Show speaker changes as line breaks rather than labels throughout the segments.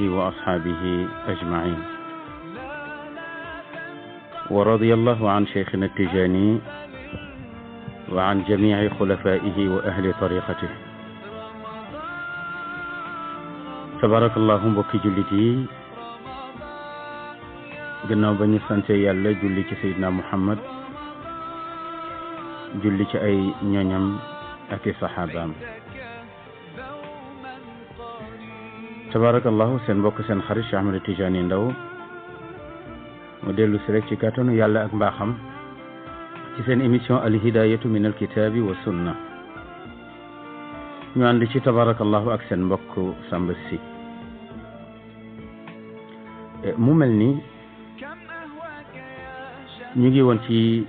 وأصحابه أجمعين ورضي الله عن شيخنا التجاني وعن جميع خلفائه وأهل طريقته تبارك الله mbokki jullit yi gannaaw ba ñu sante yàlla julli ci Seydina Muhammad julli ci ay ñoñam ak i saxaabaam tabarakallahu seen mbokk seen xarit Cheikh Ahmed Tidiane Ndao mu dellu si rek ci kàttanu yàlla ak mbaaxam ci seen émission al hidayatu min al kitaabi wa sunna ñu ànd ci tabarakallahu ak seen mbokk Samba Sy mu mel ni ñu ngi woon ci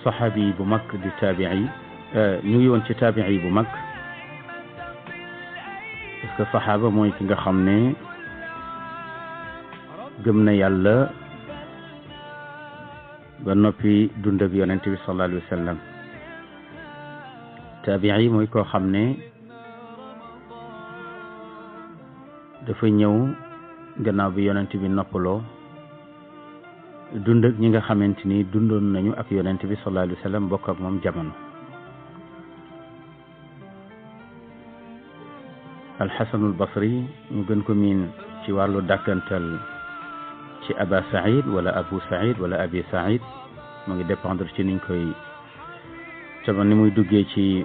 saxaabi bu mag di taabii ñu ngi woon ci taabii bu mag parce que saxaaba mooy ki nga xam ne gëm na yàlla ba noppi dund ak yonent bi sallallahu alayhi wa sallam taabii mooy koo xam ne dafa ñëw gannaaw bi yonent bi noppaloo dund ak ñi nga xamante ni dundoon nañu ak yonent bi sallallahu alayhi wa sallam bokk ak moom jamono alxasanul basri ñu gën ko miin ci wàllu dàkkantal ci aba saïd wala abu saïd wala abi saïd mu ngi dépendre ci niñ koy taba ni muy duggee ci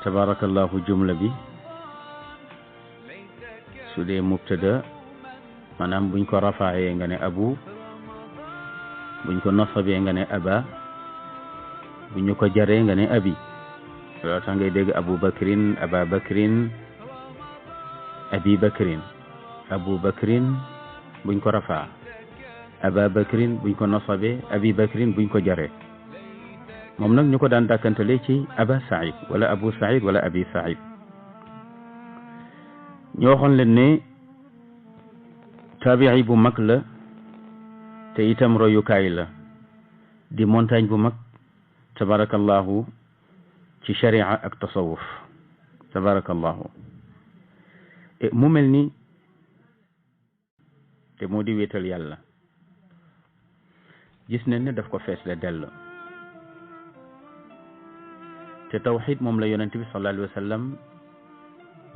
tabarakallahu jumla bi su dee mubtada maanaam buñ ko rafaayee nga ne abu buñ ko nasabee nga ne aba bu ñu ko jaree nga ne abi loolu tax ngay dégg abu bakrin aba bakrin abi bakrin abu bakrin buñ ko rafaa aba bakrin buñ ko nasabee abi bakrin buñ ko jaree moom nag ñu ko daan dàkkantale ci aba saïd wala abu saïd wala abi saïd ñu waxoon leen ne taabii bu mag la te itam royukaay la di montagne bu mag tabarakallahu ci sharia ak tasawuf tabarakallahu mu mel ni te moo di wéetal yàlla gis nañ ne daf ko fees le dell te tawxid moom la yonent bi sallallahu alayhi wa sallam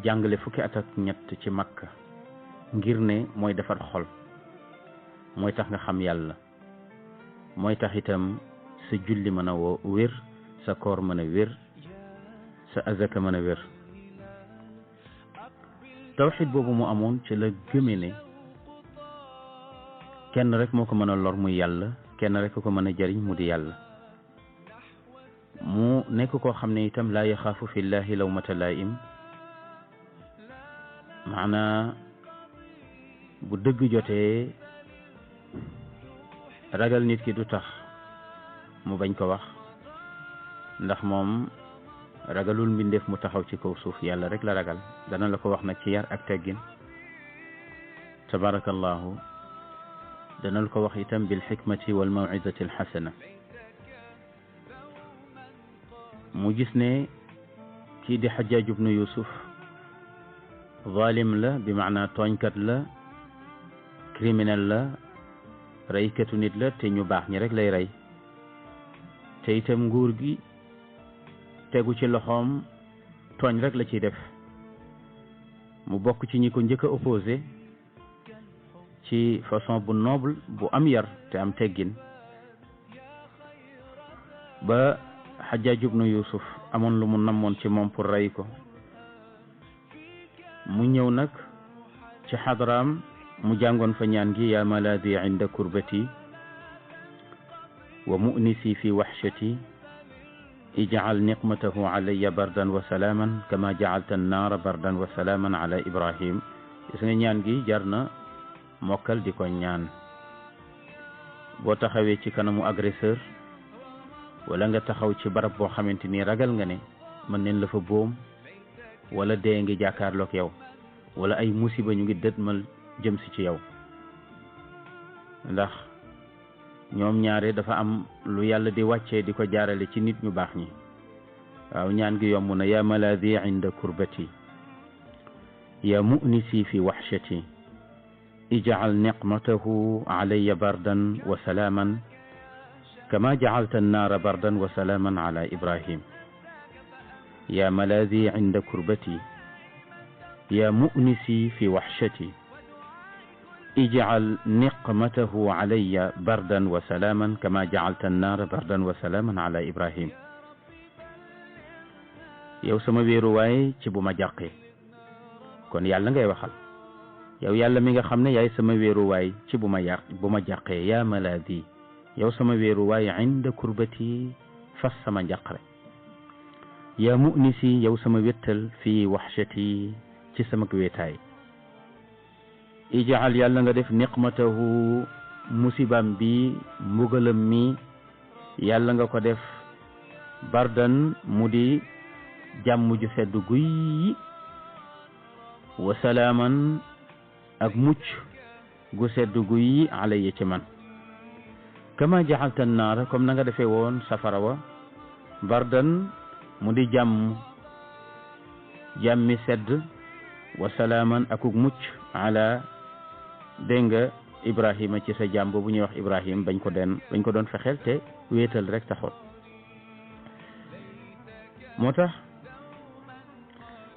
jàngale fukki at ak ñett ci makka ngir ne mooy defar xol mooy tax nga xam yàlla mooy tax itam sa julli mën a wér sa koor mën a wér sa azaka mën a wér tawxid boobu mu amoon ci la gëme ne kenn rek moo ko mën a lor muy yàlla kenn rek ko mën a jariñ mu di yàlla mu nekk koo xam ne itam laa yaxaafu fillahi lawmata laa'im maanaa bu dëgg jotee ragal nit ki du tax mu bañ ko wax ndax moom ragalul mbindeef mu taxaw ci kaw suuf yàlla rek la ragal dana la ko wax nag ci yar ak teggin tabarakallahu dana la ko wax itam bil xikmati wal maw'izati al xasana mu gis ne kii di Xajjaaj ibnu Yusuf zalim la bi maanaa tooñkat la criminel la reykatu nit la te ñu baax ñi rek lay rey te itam nguur gi tegu ci loxoom tooñ rek la ciy def mu bokk ci ñi ko njëkk a opposé ci façon bu noble bu am yar te am teggin ba Xajjaaj ibnu Yusuf amoon lu mu namoon ci moom pour rey ko mu ñëw nag ci xadraam mu jàngoon fa ñaan gi yaa malaadi inda kurbati wa mu'nisi fi waxshati ijcal niqmatahu calaya bardan wa salaaman kama jacalta annaara bardan wa salaaman ala ibrahim gis nga ñaan gi jar na mokkal di ko ñaan boo taxawee ci kanamu agresseur wala nga taxaw ci barab boo xamante ni ragal nga ne mën neen la fa boom wala dee ngi jàkkaarloog yow wala ay musiba ñu ngi dëtmal jëm si ci yow ndax ñoom ñaare dafa am lu yàlla di wàccee di ko jaarale ci nit ñu baax ñi waaw ñaan gi yomb na yaa malaadi inda kurbati يا مؤنسي في وحشتي اجعل نقمته علي بردا وسلاما كما جعلت النار بردا وسلاما على إبراهيم يا ملاذي عند كربتي يا مؤنسي في وحشتي اجعل نقمته علي بردا وسلاما كما جعلت النار بردا وسلاما على إبراهيم yow sama wéeruwaay ci bu ma jàqee kon yàlla ngay waxal yow yàlla mi nga xam ne yaay sama wéeruwaay ci bu ma jàqee yaa malaadi yow sama wéeruwaay inda kurbati fas sama njàqare yaa mu'nisi yow sama wéttal fii waxshati ci sama wéetaay ijaal yàlla nga def niqmatahu musibam bi mbugalam mi yàlla nga ko def bardan mu di jàmm ju sedd guy wa salaaman ak mucc gu sedd guy alayya ci man kama jaxalta naara comme na nga defee woon safara wa bardan mu di jàmmi sedd wa salaaman akuk mucc ala dégg nga Ibrahima ci sa jàmm bu ñuy wax Ibrahim bañ ko doon fexeel te wéetal rek taxoon moo tax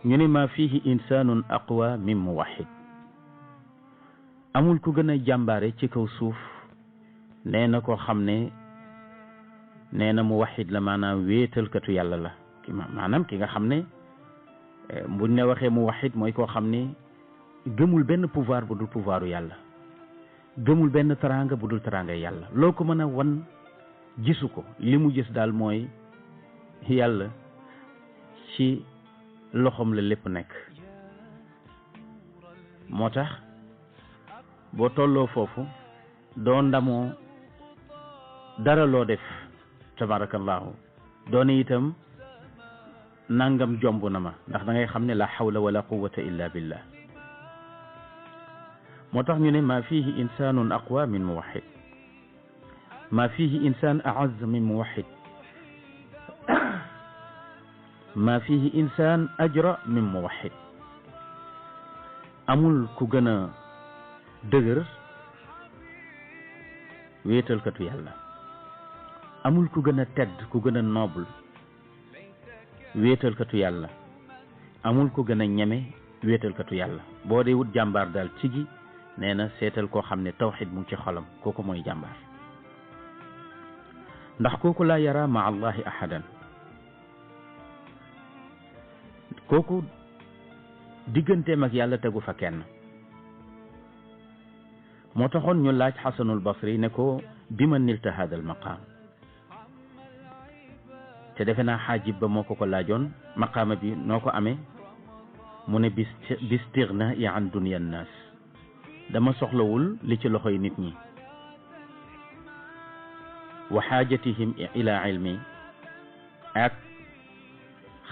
ñu ne ma fihi insanun aqwa min muwahid amul ku gën a jàmbaare ci kaw suuf nee na koo xam ne nee na muwahid la maanaam wéetalkatu yàlla la maanaam ki nga xam ne buñ ne waxee muwahid mooy koo xam ne gëmul benn pouvoir bu dul pouvoiru yàlla gëmul benn teraanga bu dul teraanga yàlla loo ko mën a wan gisu ko li mu gis daal mooy yàlla ci loxoom la lépp nekk moo tax boo tolloo foofu doo ndamoo dara loo def tabarakallahu doone itam nangam jomb na ma ndax da ngay xam ne la hawla wala quwwata illa billah moo tax ñu ne ma fihi insanun aqwa min muwahhid ma fihi insan a'azz min muwahhid ma fihi insan ajra min muwahhid amul ku gën a dëgër wéetalkatu yàlla amul ku gën a tedd ku gën a noble wéetalkatu yàlla amul ku gën a ñeme wéetalkatu yàlla boo dee wut jàmbaar daal ci gi nee na seetal koo xam ne tawxid mu ngi ci xolam kooku mooy jàmbaar ndax kooku laa yara ma allahi ahadan kooku digganteem ak yàlla tegu fa kenn moo taxoon ñu laaj xasanul basri ne ko bi ma nilta hada al maqaam te defe naa xaajib ba moo ko laajoon maqaama bi noo ko amee mu ne bistigna i an dunya nnaas dama soxlawul li ci loxoy nit ñi wa xaajatihim ila ilmi ak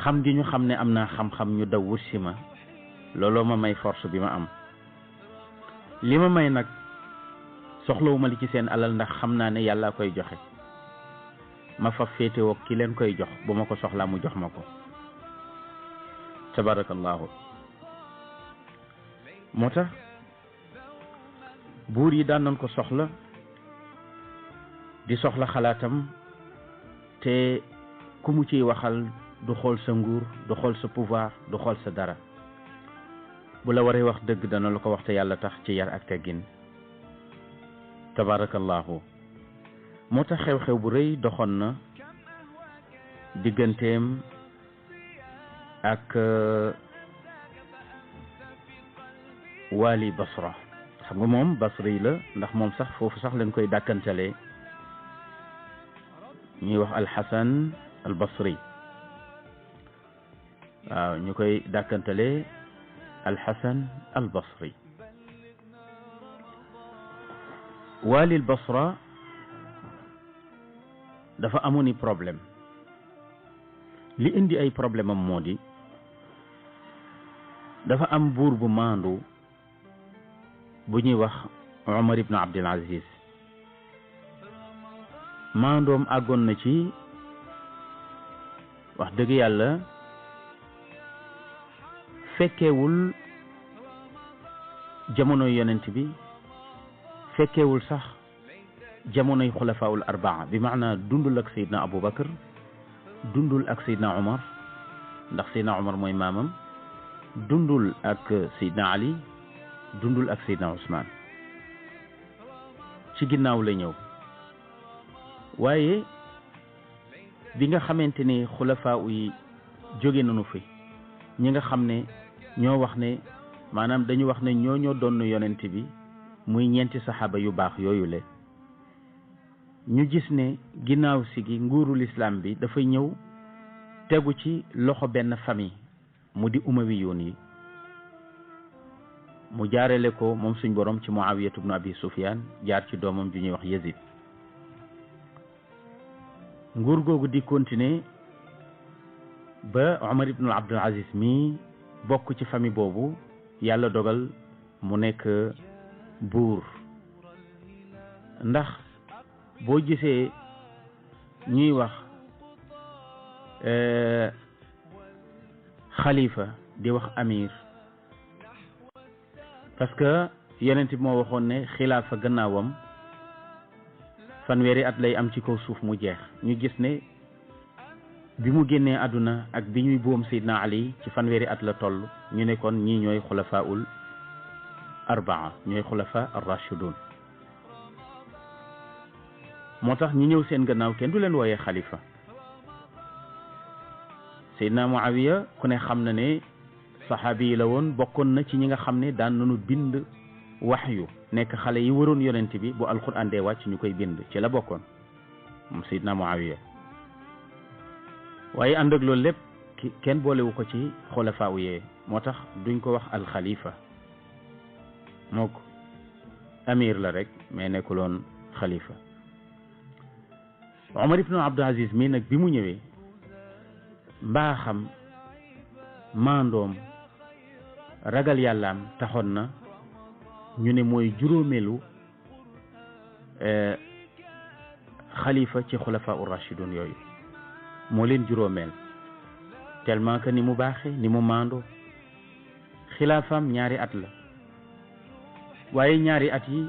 xam gi ñu xam ne am naa xam-xam ñu daw wut si ma looloo ma may force bi ma am li ma may nag soxlawuma li ci seen alal ndax xam naa ne yàlla koy joxe ma fa féetewoo ki leen koy jox bu ma ko soxlaa mu jox ma ko tabarakallahu moo tax buur yi daan nañ ko soxla di soxla xalaatam te ku mu ciy waxal du xool sa nguur du xool sa pouvoir du xool sa dara bu la waree wax dëgg dana la ko wax te yàlla tax ci yar ak teggin tabarakallahu moo tax xew-xew bu rëy doxoon na digganteem ak waali basra xam nga moom basri la ndax moom sax foofu sax leen koy dàkkantalee ñuy wax alxasan al basri waaw ñu koy dàkkantalee alxasan al basri waali basra dafa amoon i problème li indi ay problème am moo di dafa am buur bu maandu bu ñuy wax Omar ibn Abdul Aziz maandoom àggoon na ci wax dëgg yàlla fekkewul jamonoy yonent bi fekkewul sax jamonoy xulafaul arbaa bi maana dundul ak Seydina Aboubacar dundul ak Seydina Omar ndax Seydina Omar mooy maamam dundul ak Seydina Ali dundul ak Seydina Ousmane ci ginnaaw la ñëw waaye bi nga xamante ni xulafaa yi jóge nañu fi ñi nga xam ne ñoo wax ne maanaam dañu wax ne ñoo doon yonent bi muy ñeenti saxaaba yu baax yooyu le ñu gis ne ginnaaw si gi nguurul islam bi dafay ñëw tegu ci loxo benn famille mu di umawiyuun yi mu jaarale ko moom suñ borom ci Muawiyatu ibnu Abi Sufyaan jaar ci doomam ju ñuy wax Yazid nguur googu di continuer ba Omar ibnu Abdul Aziz mi bokk ci famille boobu yàlla dogal mu nekk buur ndax boo gisee ñuy wax xalifa di wax amir parce que yonent bi moo waxoon ne xilaafa gannaawam fanweeri at lay am ci kaw suuf mu jeex ñu gis ne bi mu génnee àdduna ak bi ñuy boom Seydina Ali ci fanweeri at la toll ñu ne kon ñii ñooy xulafaul arbaa ñooy xulafa ar-rashidun moo tax ñi ñëw seen gannaaw kenn du leen wooyee xalifa Seydina Muawiya ku ne xam na ne saxaabi yi la woon bokkoon na ci ñi nga xam ne daan nañu bind waxyu nekk xale yi waroon yonent bi bu alquran dee wàcc ñu koy bind ci la bokkoon moom Seydina Muawiya waaye ànd ak loolu lépp kenn boolewu ko ci xulafaa yee moo tax duñ ko wax alxalifa moo ko amir la rek mais nekkuloon xalifa Omar ibnu Abdul Aziz mii nag bi mu ñëwee mbaaxam maandoom ragal yàllaam taxoon na ñu ne mooy juróomeelu xalifa ci xulafa ur rashidun yooyu moo leen juróomeel tellement que ni mu baaxe ni mu maandoo xilaafaam ñaari at la waaye ñaari at yi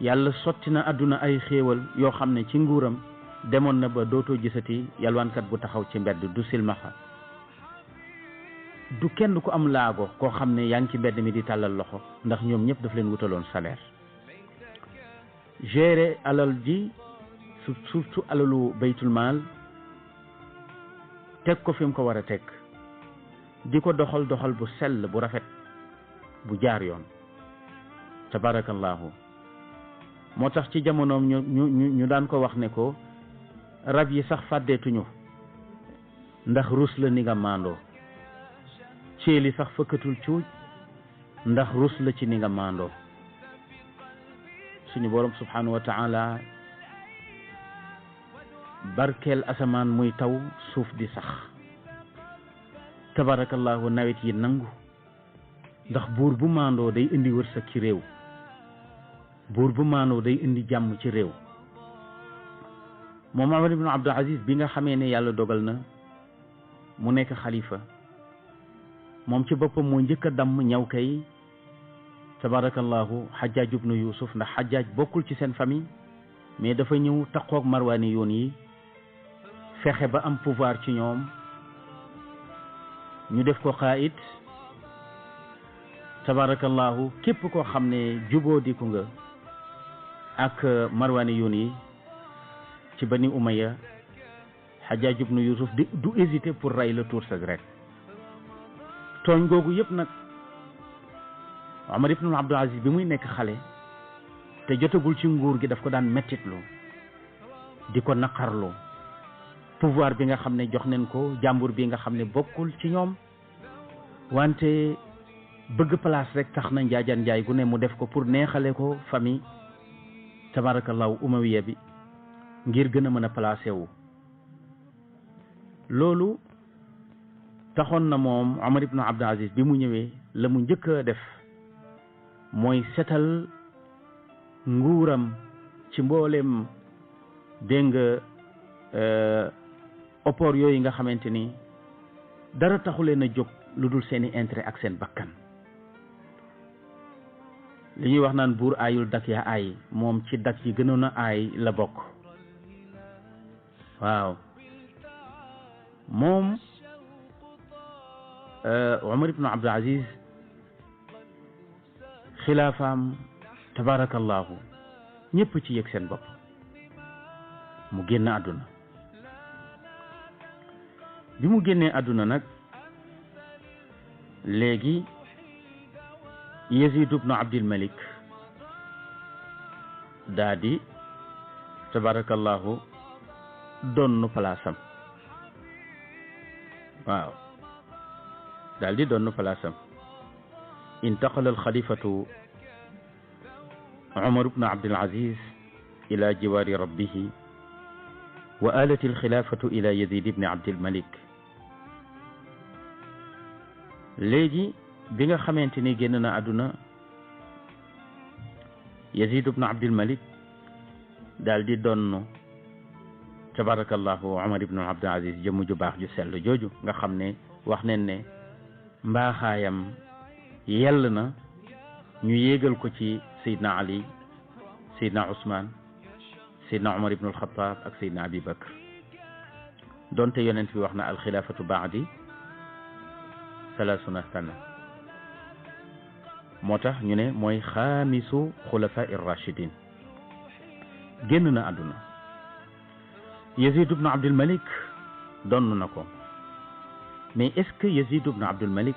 yàlla sotti na àdduna ay xéewal yoo xam ne ci nguuram demoon na ba dootoo gisati yalwaankat bu taxaw ci mbedd du silmaxa du kenn ku am laago koo xam ne yaa ngi ci mbedd mi di tàllal loxo ndax ñoom ñëpp daf leen wutaloon salaire gérer alal ji surtout alalu baytul maal teg ko fi mu ko war a teg di ko doxal bu sell bu rafet bu jaar yoon tabarakallahu moo tax ci jamonoom ñu daan ko wax ne ko rab yi sax fàddeetuñu ndax rus la ni nga maandoo ceeli sax fëkkatul cuuj ndax rus la ci ni nga maandoo suñu borom subhanahu wa taala barkeel asamaan muy taw suuf di sax tabarakallahu nawet yi nangu ndax buur bu maandoo day indi wërsëg ci réew buur bu maandoo day indi jàmm ci réew moom Omar ibn Abdul Aziz bi nga xamee ne yàlla dogal na mu nekk xalifa moom ci boppam moo njëkk a damm ñaw kay tabarakallahu Xajjaaj ibnu Yuusuf ndax Xajjaaj bokkul ci seen famille mais dafa ñëw taqoog marwaani yoon yi fexe ba am pouvoir ci ñoom ñu def ko qaayid tabarakallahu képp koo xam ne juboo diku nga ak marwaani yoon yi ci bani Umayya Xajjaaj ibnu Yuusuf du hésiter pour rey la tuur sa rek tooñ googu yëpp nag Omar ibn Abdul Aziz bi muy nekk xale te jotagul ci nguur gi daf ko daan mettitlu di ko naqarlu pouvoir bi nga xam ne jox nañ ko jàmbur bi nga xam ne bokkul ci ñoom wante bëgg place rek tax na njaajaan njaay gu ne mu def ko pour neexale ko famille tabarakallahu umawiya bi ngir gën a mën a placé wu loolu taxoon na moom Omar ibn Abdul Aziz bi mu ñëwee la mu njëkk a def mooy setal nguuram ci mboolem dégg nga oppoor yooyu nga xamante ni dara taxuleen a jóg lu dul seeni intérêt ak seen bakkan li ñuy wax naan buur aayul dak ya aay moom ci dak yi gënoon a aay la bokk waaw moom Omar ibn Abdul Aziz xilaafaam tabarakallahu ñëpp ci yëg seen bopp mu génn àdduna bi mu génnee àdduna nag léegi Yazid ibn Abdul Malik daa di tabarakallahu donnu palaasam waaw daal di donnu palaasam intaqala alxalifatu Umar ibn Abdul Aziz ila jiwaari rabbihi wa alat alxilafatu ila Yazid ibn Abdul Malik léegi bi nga xamante ni génn na àdduna Yazid ibn Abdul Malik daal di donn tabarakallahu Umar ibn Abdul Aziz jëmm ju baax ju sell jooju nga xam ne wax nañ ne mbaaxaayam yell na ñu yéegal ko ci Seydina Ali Seydina Ousmane Seydina Umar ibn al-Khattab ak Seydina Abi Bakr donte yonent bi wax na alxilaafatu baadi salaasuna sana moo tax ñu ne mooy xaamisu xulafa irrachidin génn na àdduna Yazid ibn Abdul Malik donn na ko mais est-ce que Yazid ibn Abdul Malik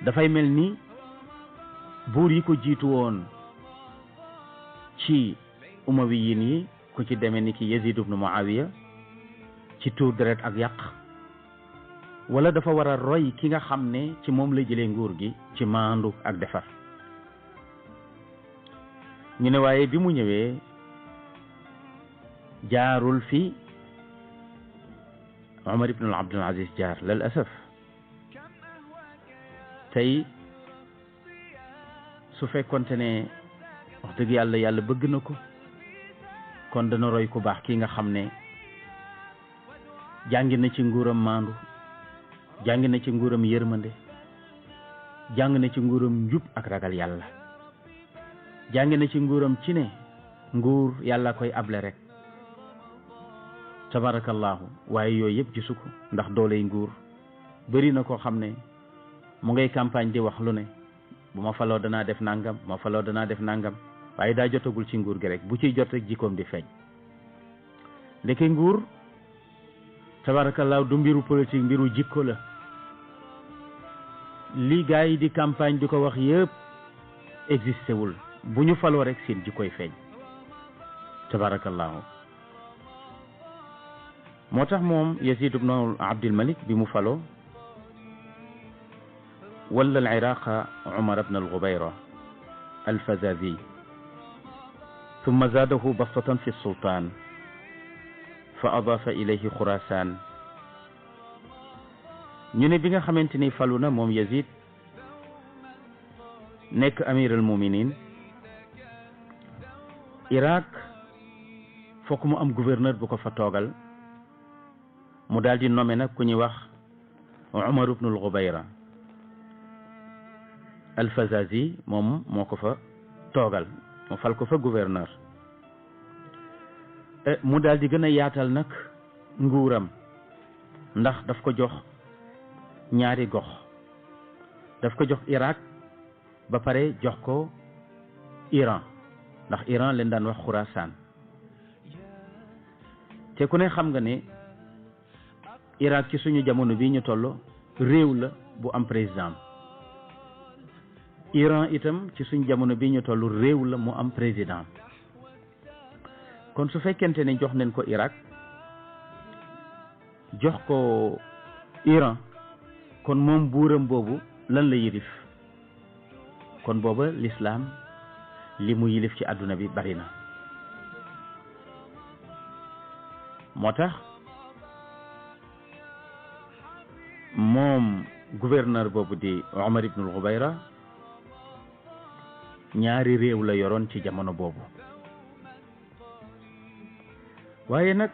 dafay mel ni buur yi ko jiitu woon ci umawiyin yi ku ci demee ni ki Yazid ibn Muawiya ci tuur deret ak yàq wala dafa war a roy ki nga xam ne ci moom la jëlee nguur gi ci maandu ak defar ñu ne waaye bi mu ñëwee jaarul fi Umar ibn Abdul Aziz jaar lal asaf tey su fekkonte ne wax dëgg yàlla yàlla bëgg na ko kon dana roy ku baax ki nga xam ne jàngi na ci nguuram maandu jàng na ci nguuram yërmande jàng na ci nguuram njub ak ragal yàlla jàng na ci nguuram ci ne nguur yàlla koy able rek tabarakallahu waaye yooyu yëpp gisu ko ndax dooley nguur bëri na koo xam ne mu ngay campagne di wax lu ne bu ma faloo danaa def nangam bu ma faloo danaa def nangam waaye daa jotagul ci nguur gi rek bu ciy jot rek jikkoom di feeñ ndeke nguur tabarakallahu du mbiru politique mbiru jikko la li gars yi di campagne di ko wax yëpp existé wul bu ñu faloo rek seen jikkoy feeñ tabarakallahu moo tax moom Yazid ibn Abdul Malik bi mu faloo wala al iraqa Umar ibn al Ghubayra al Fazazi ثم زاده بسطة في السلطان فأضاف إليه خراسان ñu ne bi nga xamante ni falu na moom Yazid nekk amir al muminin Irak fokk mu am gouverneur bu ko fa toogal mu daal di nommé nag ku ñuy wax Umar ibn al Ghubayra al Fazazi moom moo ko fa toogal mu fal ko fa gouverneur mu daal di gën a yaatal nag nguuram ndax daf ko jox ñaari gox daf ko jox Irak ba pare jox ko Iran ndax Iran leen daan wax Khurasan te ku ne xam nga ne Irak ci suñu jamono bii ñu toll réew la bu am président Iran itam ci suñu jamono bii ñu toll réew la mu am président kon su fekkente ne jox nañ ko Irak jox ko Iran kon moom buuram boobu lan la yilif kon booba l'islam li mu yilif ci àdduna bi bari na moo tax moom gouverneur boobu di Umar ibn al-Ghubayra ñaari réew la yoroon ci jamono boobu waaye nag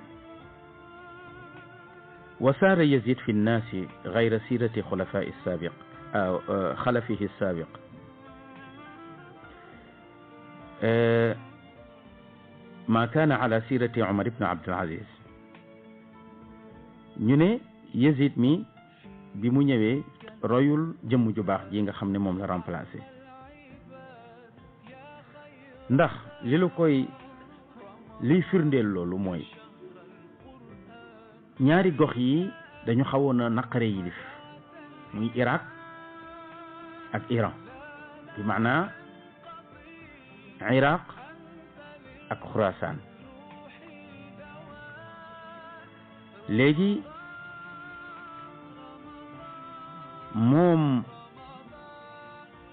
وسار يزيد في الناس غير سيرة خلفه السابق ما كان على سيرة عمر بن عبد العزيز ñu ne Yazid mi bi mu ñëwee royul jëmm ju baax ji nga xam ne moom la remplacé ndax li lu koy liy firndeel loolu mooy ñaari gox yi dañu xawoon a naqare yilif muy Irak ak Iran bi maanaa Iraq ak Khurasan léegi moom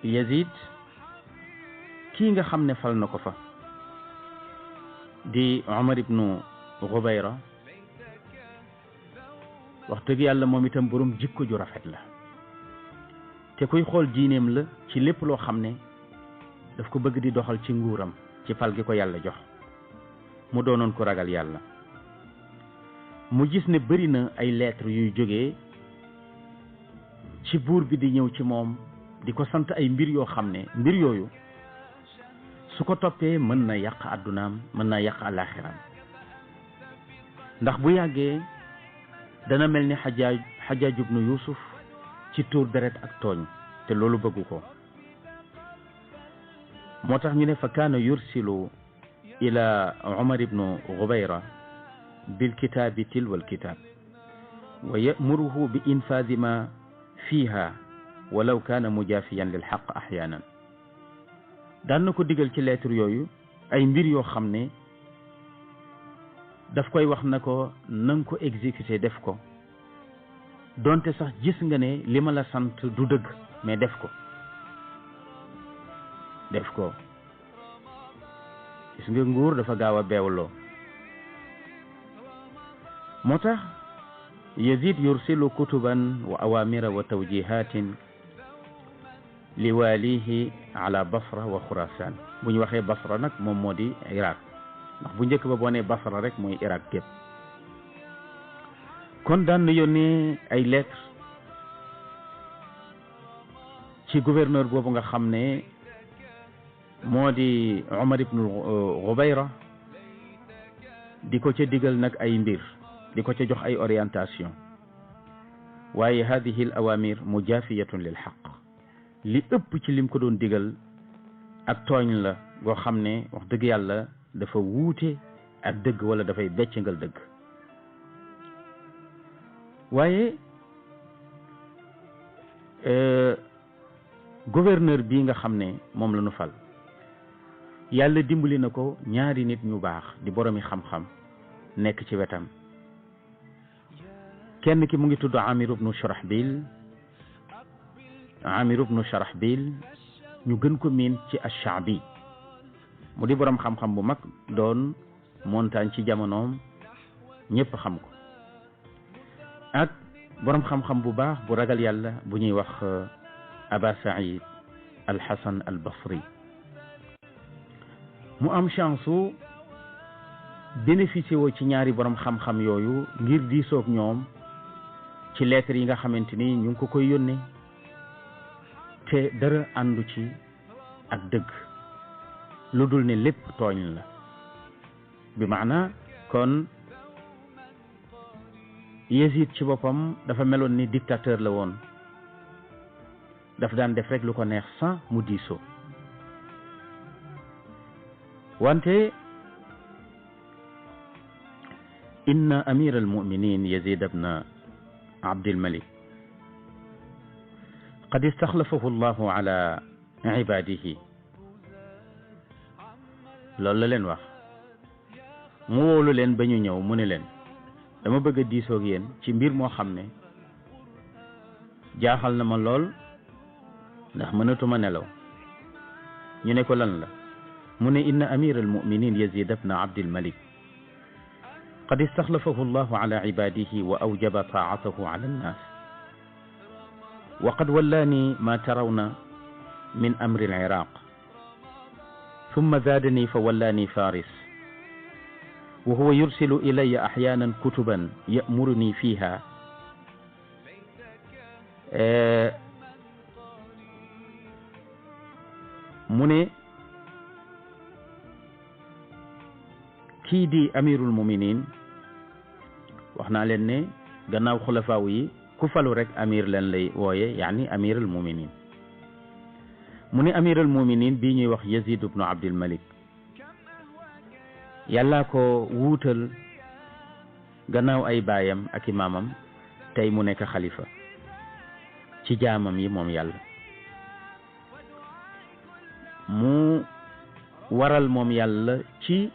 Yazid kii nga xam ne fal na ko fa di Omar ibnu Ghubayra wax dëgg yàlla moom itam borom jikko ju rafet la te kuy xool diineem la ci lépp loo xam ne daf ko bëgg di doxal ci nguuram ci fal gi ko yàlla jox mu doonoon ko ragal yàlla mu gis ne bëri na ay lettres yuy jógee ci buur bi di ñëw ci moom di ko sant ay mbir yoo xam ne mbir yooyu su ko toppee mën na yàq àddunaam mën na yàq àllaaxiraam ndax bu yàggee dana mel ni Xajaaj ibnu Yuusuf ci tuur deret ak tooñ te loolu bëggu ko moo tax ñu ne fa kaana yursilu ila Umar ibnu Ghubayra bilkitaabi tilwa alkitaab wa yamuruhu bi infaadi ma fiiha walaw kaana mujaafiyan lil xaq axyaanan daan na ko digal ci lettre yooyu ay mbir yoo xam ne daf koy wax na ko nanga ko exécuter def ko donte sax gis nga ne li ma la sant du dëgg mais def ko gis nga nguur dafa gaaw a beewloo moo tax Yazid yursilu kutuban wa awamira wa tawjihatin li waalihi ala Basra wa Khurasan bu ñu waxee Basra nag moom moo di Irak ndax bu njëkk ba boo nee Basra rek mooy Irak gépp kon daan na yónnee ay lettres ci gouverneur boobu nga xam ne moo di Omar ibn Ghubayra di ko ca digal nag ay mbir di ko ca jox ay orientation waaye hadihi al awamir mujafiyatun lil xaq li ëpp ci lim ko doon digal ak tooñ la goo xam ne wax dëgg yàlla dafa wuute ak dëgg wala dafay beccangal dëgg waaye gouverneur bii nga xam ne moom la ñu fal yàlla dimbali na ko ñaari nit ñu baax di boromi xam-xam nekk ci wetam kenn ki mu ngi tudd Amir ibnu Sharahbil ñu gën ko miin ci Ash-Sha'bi mu di borom xam-xam bu mag doon montagne ci jamonoom ñëpp xam ko ak borom xam-xam bu baax bu ragal yàlla bu ñuy wax Aba Saïd al-Hasan al-Basri mu am chance su bénéficié woo ci ñaari borom xam-xam yooyu ngir diisoog ñoom ci lettres yi nga xamante ni ñu ngi ko koy yónnee te dara àndu ci ak dëgg lu dul ne lépp tooñ la bi maana kon Yazid ci boppam dafa meloon ni dictateur la woon daf daan def rek lu ko neex sans mu diisoo wante inna amir almuminin Yazid ibn Abdil Malik qad istaxlafahu allahu ala ibadihi loolu la leen wax mu wóolu leen ba ñu ñëw mu ne leen dama bëgg a diisoog yéen ci mbir moo xam ne jaaxal na ma lool ndax mënatuma nelaw ñu ne ko lan la mu ne inna amir almuminin Yazid ibn Abdil Malik qad istaxlafahu allahu ala ibadihi wa awjaba taatahu ala annas wa qad wallani ma tarawna min amri al-Iraq thumma zaadani fa wallani Faris wa huwa yursilu ilayya ahyanan kutuban ya'muruni fiha mu ne kii di amirul muminin wax naa leen ne gannaaw xulafaaw yi ku falu rek amir leen lay wooye yaani amirul muminin mu ne amirul muminin bii ñuy wax Yazid ibnu Abdul Malik yàlla ko wuutal gannaaw ay baayam ak i maamam tey mu nekk xalifa ci jaamam yi moom yàlla mu waral moom yàlla ci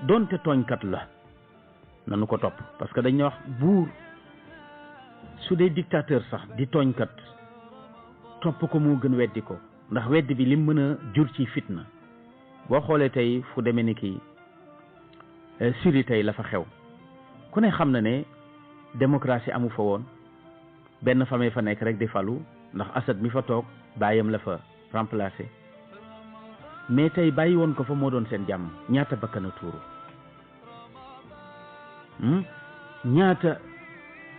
donte tooñkat la nanu ko topp parce que dañuy wax buur su dee dictateur sax di tooñkat topp ko moo gën weddi ko ndax weddi bi lim mën a jur ci fitna boo xoolee tey fu demee ni kii Syrie tey la fa xew ku ne xam na ne démocratie amu fa woon benn famille fa nekk rek di falu ndax Assad mi fa toog baayam la fa remplacé mais tey bàyyi woon ko fa moo doon seen jàmm ñaata bakkana tuuru ñaata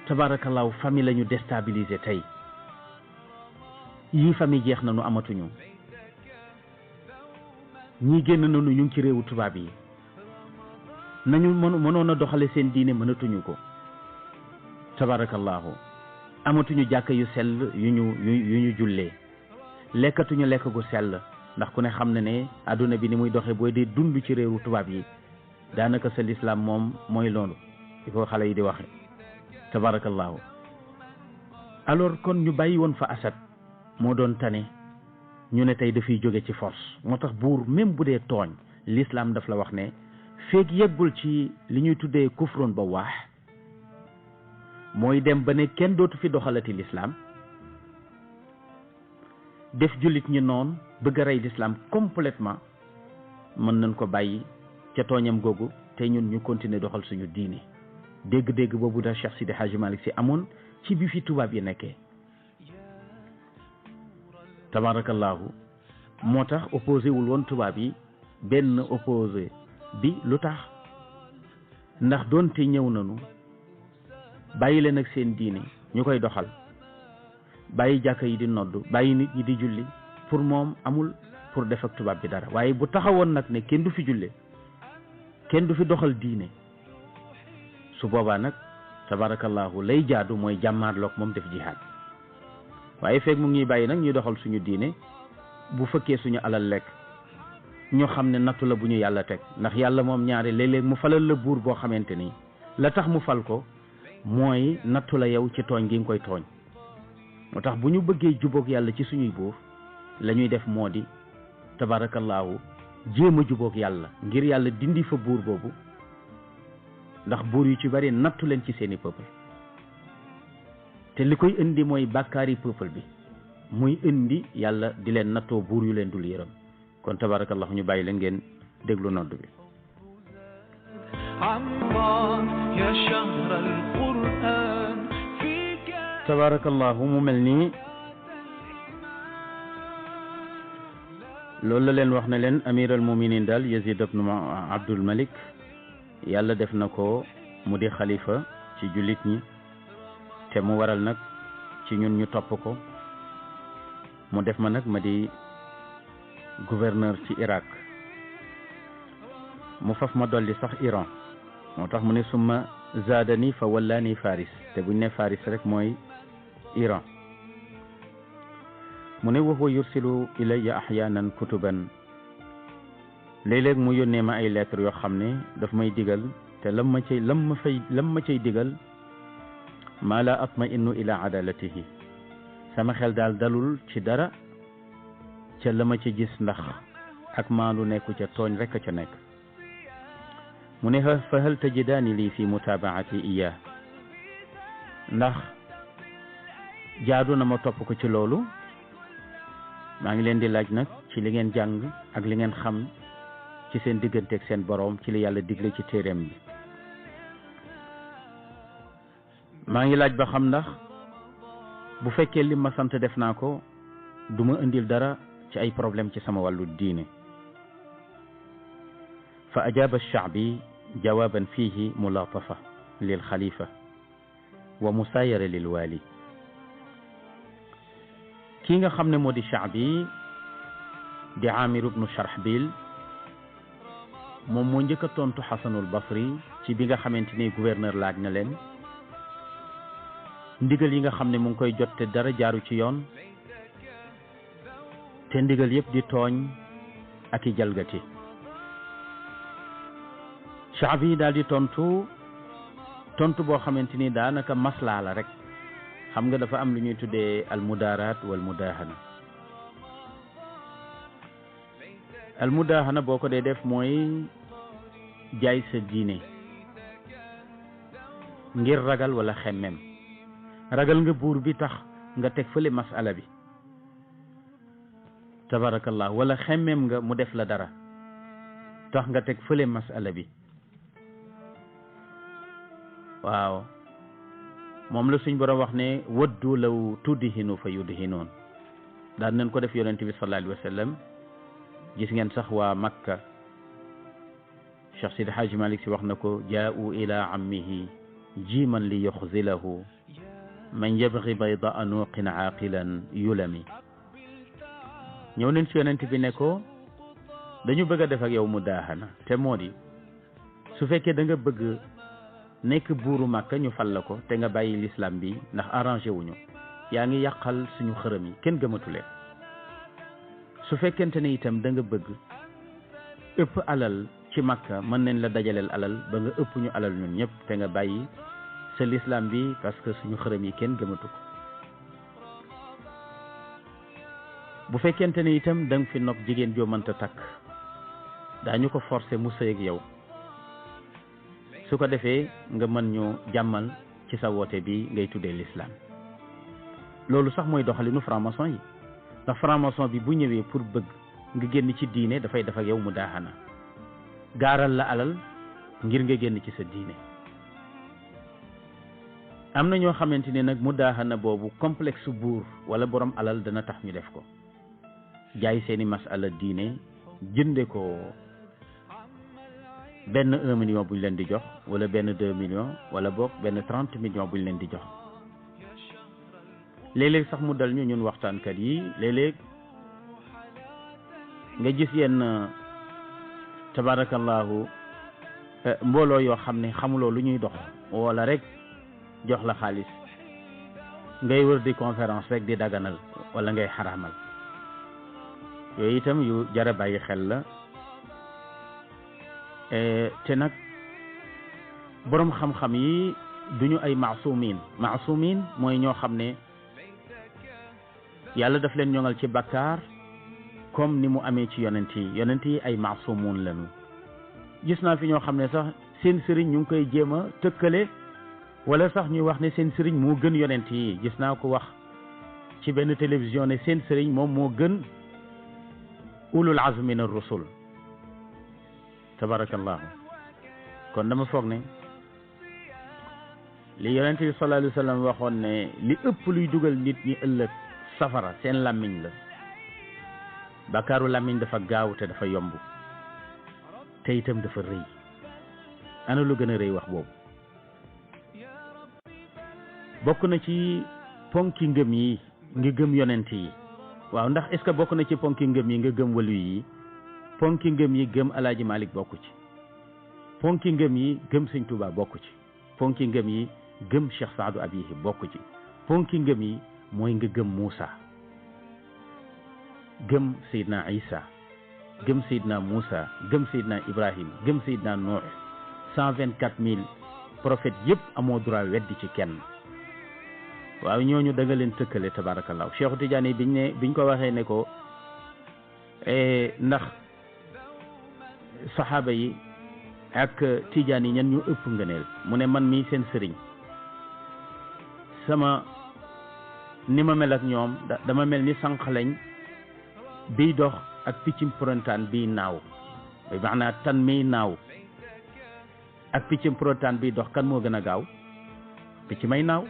tabaarakallaahu famille la ñu déstabiliser tey yii famille jeex na nu amatuñu ñii génn nañu ñu ngi ci réewu tubaab yi nañu mënoon a doxale seen diine mënatuñu ko tabaarakallaahu amatuñu jàkka yu sell yu ñu jullee lekkatuñu lekk gu sell ndax ku ne xam na ne àdduna bi ni muy doxee booy dee dund ci réewu tubaab yi daanaka sa lislaam moom mooy loolu di ko xale yi di waxe tabarakallahu alors kon ñu bàyyi woon fa Assad moo doon tane ñu ne tey dafay jóge ci force moo tax buur même bu dee tooñ l'islam daf la wax ne feeg yeggul ci li ñuy tuddee kufrun ba waax mooy dem ba ne kenn dootu fi doxalati l'islam def jullit ñi noonu bëgg a rey l'islam complètement mën nañ ko bàyyi ca tooñam googu te ñun ñu continuer doxal suñu diine dégg-dégg boobu da Cheikh Sidi Hadji Malick Sy amoon ci bi fi tubaab yi nekkee tabarakallahu moo tax opposé wul woon tubaab yi benn opposé bi lu tax ndax doonte ñëw nañu bàyyi leen ak seen diine ñu koy doxal bàyyi jàkka yi di noddu bàyyi nit ñi di julli pour moom amul pour def ak tubaab bi dara waaye bu taxawoon nag ne kenn du fi julle kenn du fi doxal diine su boobaa nag tabarakallahu lay jaadu mooy jàmmaarloog moom def jihaad waaye feeg mu ngi bàyyi nag ñuy doxal suñu diine bu fekkee suñu alal lekk ñoo xam ne nattu la bu ñu yàlla teg ndax yàlla moom ñaare léeg-léeg mu falal la buur boo xamante ni la tax mu fal ko mooy nattu la yow ci tooñ gi nga koy tooñ moo tax bu ñu bëggee jubóog yàlla ci suñuy buur la ñuy def moo di tabarakallahu jéem a jubóog yàlla ngir yàlla dindi fa buur boobu ndax buur yu ci bari nattu leen ci seeni peuple te li koy indi mooy bàkkaari peuple bi muy indi yàlla di leen nattoo buur yu leen dul yërëm kon tabarakallahu ñu bàyyi leen ngeen déglu nodd bi tabarakallahu mu mel nii loolu la leen wax ne leen amir al muminin daal Yazid ibn Abdul Malik yàlla def na ko mu di xalifa ci jullit ñi te mu waral nag ci ñun ñu topp ko mu def ma nag ma di gouverneur ci Irak mu faf ma dolli sax Iran moo tax mu ne summa zaadani fa wallaani Faris te buñ ne Faris rek mooy Iran mu ne wa huwa yursilu ilayya ahyaanan kutuban léeg-léeg mu yónnee ma ay lettres yoo xam ne daf may digal te lam ma cay digal maa la atma innu ila adalatihi sama xel daal dalul ci dara ca la ma ci gis ndax ak maandu nekku ca tooñ rek a ca nekk mu ne fa hal tajidaani lii fi mutaabaati iyaa ndax jaadu na ma topp ko ci loolu maa ngi leen di laaj nag ci li ngeen jàng ak li ngeen xam ci seen digganteeg seen boroom ci li yàlla digle ci téereem bi maa ngi laaj ba xam ndax bu fekkee li ma sant def naa ko du ma indil dara ci ay problème ci sama wàllu diine fa ajaaba ash-sha'bi jawaaban fiihi mulaatafa lil xalifa wa musaayara lil waali kii nga xam ne moo di Sha'bi di Aamir ibnu Sharahbil moom moo njëkk a tontu Xasanul Basri ci bi nga xamante ni gouverneur laaj na leen ndigal yi nga xam ne mu ngi koy jot te dara jaaru ci yoon te ndigal yëpp di tooñ ak i jalgati. Shaabi daal di tontu boo xamante ni daanaka maslaa la rek. xam nga dafa am lu ñuy tuddee al mudaaraat wal mudaahana. al mudaahana boo ko dee def mooy jaay sa diine ngir ragal wala xemmem. ragal nga buur bi tax nga teg fële masala bi tabarakallah, wala xemmem nga mu def la dara tax nga teg fële masala bi. waaw moom la suñ borom wax ne waddu law tudhinu fa yudhinoon. daan nañ ko def yonent bi sallallahu alayhi wa sallam. gis ngeen sax waa Makka Cheikh Sidi Hadji Malick si wax na ko jaa'u ila ammihi jiman li yuxzilahu man yabgi bayda anuqin aaqilan yulami. ñëw nañ si yonent bi ne ko dañu bëgg a def ak yow mudaahana, te moo di su fekkee da nga bëgg nekk buuru Màkka ñu fal la ko te nga bàyyi l'islam bi ndax arrangé wuñu, yaa ngi yàqal suñu xërëm yi, kenn gëmatu leen. su fekkente ne itam da nga bëgg ëpp alal ci Màkka, mën nañ la dajaleel alal ba nga ëpp ñu alal ñun ñëpp te nga bàyyi sa l'islam bi parce que suñu xërëm yi kenn gëmatu ko. bu fekkente ne itam da nga fi nopp jigéen joo mënta takk, daañu ko forcer mu sëy ak yow, su ko defee nga mën ñu jàmmal ci sa woote bi ngay tuddee l'islam. loolu sax mooy doxalinu franc-maçon yi, ndax franc-maçon bi bu ñëwee pour bëgg nga génn ci diine dafay def ak yow mudaahana, gaaral la alal ngir nga génn ci sa diine. am na ñoo xamante ne nag mudaahana boobu complexe buur wala borom alal dana tax ñu def ko, jaay seeni masala diine jënde ko benn 1 million buñ leen di jox, wala benn 2 millions, wala boog benn 30 millions buñ leen di jox. léeg-léeg sax mu dal ñu ñun waxtaankat yi, léeg-léeg nga gis yenn tabarakallahu mbooloo yoo xam ne xamuloo lu ñuy dox, wala rek jox la xaalis ngay wër di conférence rek di daganal wala ngay xaraamal. yooyu itam yu jara bàyyi xel la. te nag boroom xam-xam yi duñu ay maasumin. maasumin mooy ñoo xam ne yàlla daf leen ñoŋal ci bakkaar comme ni mu amee ci yonent yi. yonent yi ay maasumun lañu. gis naa fi ñoo xam ne sax seen sëriñ ñu ngi koy jéem a tëkkale, wala sax ñuy wax ne seen sëriñ moo gën yonent yi. gis naa ko wax ci benn télévision ne seen sëriñ moom moo gën ulul azmi min ar-rusul. tabarakallahu. kon dama foog ne li yonent bi sallallahu alayhi wa sallam waxoon ne li ëpp luy dugal nit ñi ëllëg safara seen làmmiñ la. bakkaaru làmmiñ dafa gaaw te dafa yomb te itam dafa rëy. ana lu gën a rëy wax boobu? bokk na ci ponki ngëm yi nga gëm yonent yi. waaw ndax est-ce que bokk na ci ponki ngëm yi nga gëm walu yi? ponki ngëm yi gëm Alaaji Malik bokku ci. ponki ngëm yi gëm Sëñ Tuubaa bokku ci. ponki ngëm yi gëm Cheikh Saadu Abihi bokku ci. ponki ngëm yi mooy nga gëm Muusa, gëm Seydina Isa, gëm Seydina Muusa, gëm Seydina Ibrahim, gëm Seydina Nuux. 124 000 prophètes yëpp amoo droit weddi ci kenn. waaw ñooñu da nga leen tëkkale tabarakallahu. Cheikh Tidiane biñ ko waxee ne ko ndax saxaaba yi ak tijaan yi ñan ñu ëpp ngëneel, mu ne man mii seen sëriñ sama ni ma mel ak ñoom dama mel ni sànq lañ biy dox ak piccum prontaan biy naaw. bay maanaa tan miy naaw ak piccum prontaan biy dox kan moo gën a gaaw? picc may naaw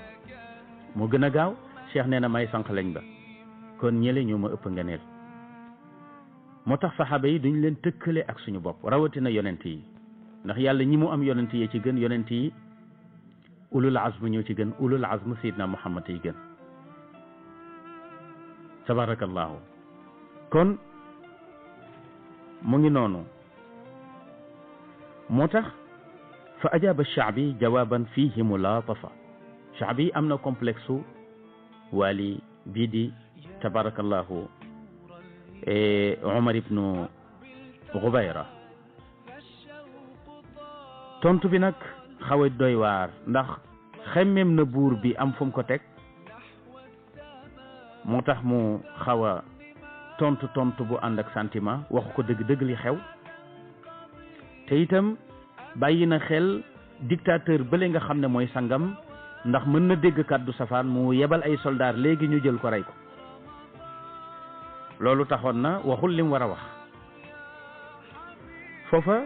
moo gën a gaaw. Cheikh nee na may sànq lañ ba, kon ñële ñoo ma ëpp ngëneel. moo tax saxaaba yi duñ leen tëkkale ak suñu bopp, rawatina yonent yi, ndax yàlla ñi mu am yonent yi ci gën. yonent yi ulul azm ñoo ci gën. ulul azm Seydina Muhammad yi gën. tabarakallahu. kon mu ngi noonu. moo tax fa ajaaba Shaabi jawaaban fiihi mulaatafa Shaabi am na complexe waali bii di tabarakallahu Umar ibnu Xubayra tontu bi nag xaw a doy waar ndax xemmem na buur bi am fu mu ko teg moo tax mu xaw a tontu bu ànd ak sentiment waxu ko dëgg-dëgg li xew te itam bàyyi na xel dictateur bële nga xam ne mooy sangam ndax mën na dégg kàddu safaan mu yebal ay soldaar léegi ñu jël ko rey ko loolu taxoon na waxul lim war a wax foofa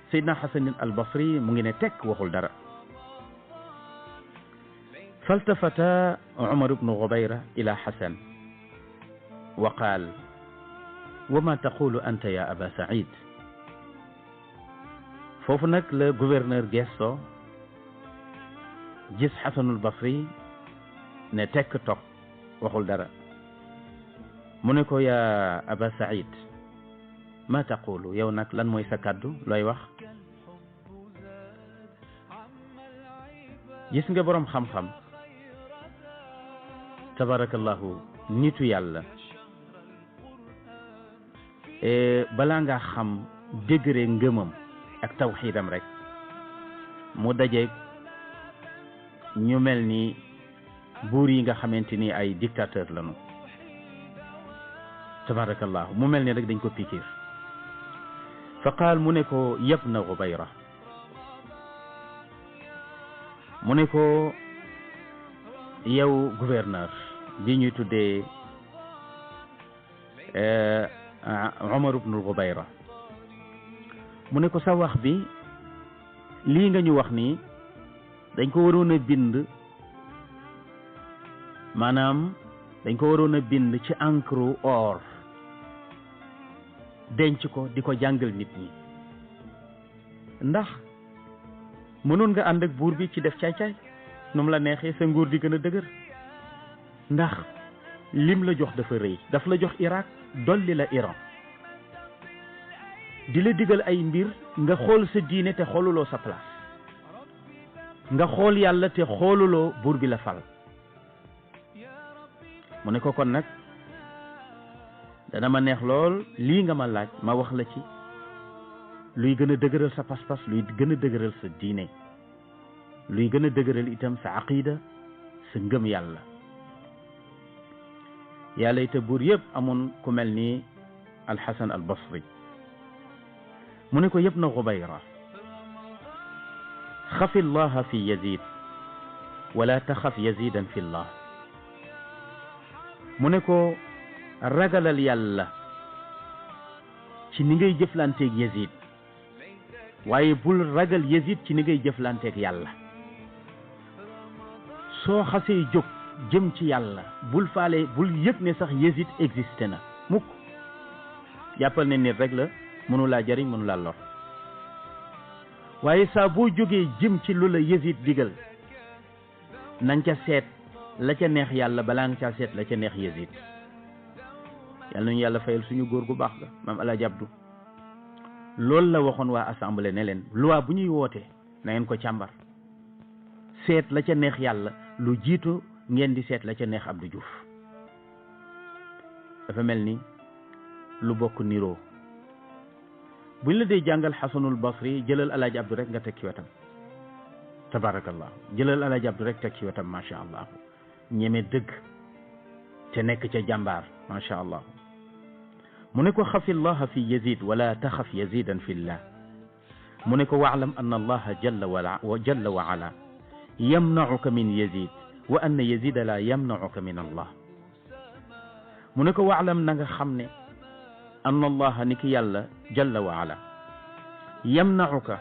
Seydina Xasan al Basri mu ngi ne tekk waxul dara faltafata Umar ibnu Xubayra ila Xasan wa qaal wa ma taqulu anta ya aba Saïd foofu nag la gouverneur gesto gis Xasanul Basri ne tekk toog waxul dara mu ne ko ya aba Saïd ma taqulu yow nag lan mooy sa kàddu looy wax gis nga boroom xam-xam tabarakallahu nitu yàlla balaa nga xam degré ngëmam ak tawxiidam rek mu dajeeg ñu mel ni buur yi nga xamante ni ay dictateur lañu tabarakallahu mu mel ni rek dañ ko pikiir fa qaal mu ne ko yabna Xubayra mu ne ko yow gouverneur bi ñuy tuddee Umar ibnu Xubayra mu ne ko sa wax bi lii nga ñu wax nii dañ ko waroon a bind maanaam dañ ko waroon a bind ci encre or denc ko di ko jàngal nit ñi ndax mënoon nga ànd ak buur bi ci def caay-caay nu mu la neexee sa nguur di gën a dëgër ndax lim la jox dafa rëy daf la jox Irak dolli la Iran di la digal ay mbir nga xool sa diine te xooluloo sa place nga xool yàlla te xooluloo buur bi la fal mu ne ko kon nag dana ma neex lool lii nga ma laaj ma wax la ci luy gën a dëgëral sa pas-pas luy gën a dëgëral sa diine luy gën a dëgëral itam sa aqida sa ngëm yàlla yàlla itam buur yëpp amoon ku mel ni alxasan al basri mu ne ko yëpp na Xubayra xafi llaha fi yazid wala taxaf yazidan fi llah mu ne ko ragalal yàlla ci ni ngay jëflanteeg yazid waaye bul ragal yazid ci ni ngay jëflanteeg yàlla soo xasee jóg jëm ci yàlla bul faale bul yëg ne sax yazid existé na mukk jàppal ne nit rek la mënu laa jariñ mënu laa lor waaye saa boo jógee jëm ci lu la yazid digal nañ ca seet la ca neex yàlla balaa nga caa seet la ca neex yazid yàlla nañu yàlla fayal suñu góor gu baax ga maam Alaaji Abdu loolu la waxoon waa assemblée ne leen loi bu ñuy wootee na ngeen ko càmbar seet la ca neex yàlla lu jiitu ngeen di seet la ca neex Abdou Diouf dafa mel ni lu bokk niroo buñ la dee jàngal Xasanul Basri jëlal Alaaji Abdu rek nga teg ci wetam tabarakallah jëlal Alaaji Abdu rek teg ci wetam macha allah ñeme dëgg te nekk ca jàmbaar macha allah mu ne ko xafi llaha fi yazid wala taxaf yazidan fi llah mu ne ko waalam anna allaha jalla wa ala yamnauka min yazid wa anna yazida la yamnauka min allah mu ne ko waalam na nga xam ne anna allaha ni ki yàlla jalla wa ala yamnauka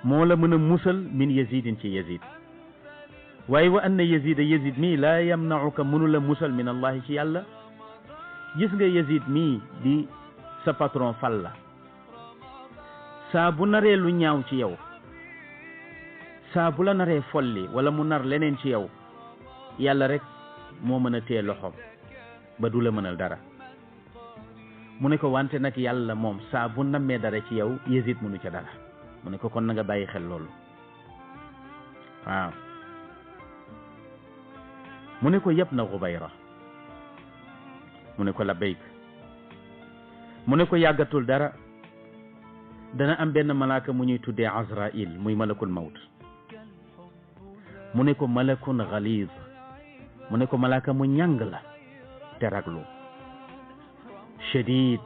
moo la mën a musal min yazidin ci yazid waaye wa anna yazida yazid mii laa yamnauka mënu la musal min allahi ci yàlla gis nga yazid mii di sa patron fal la saa bu naree lu ñaaw ci yow saa bu la naree folli wala mu nar leneen ci yow yàlla rek moo mën a téye loxoom ba du la mënal dara mu ne ko wante nag yàlla moom saa bu nammee dara ci yow yazid mënu ca dara mu ne ko kon na nga bàyyi xel loolu waaw mu ne ko yab na Xubayra mu ne ko labbayk mu ne ko yàggatul dara dana am benn malaaka mu ñuy tuddee Azraïl muy malakul mawt mu ne ko malakun galiz mu ne ko malaaka mu ñàng la te raglu shadid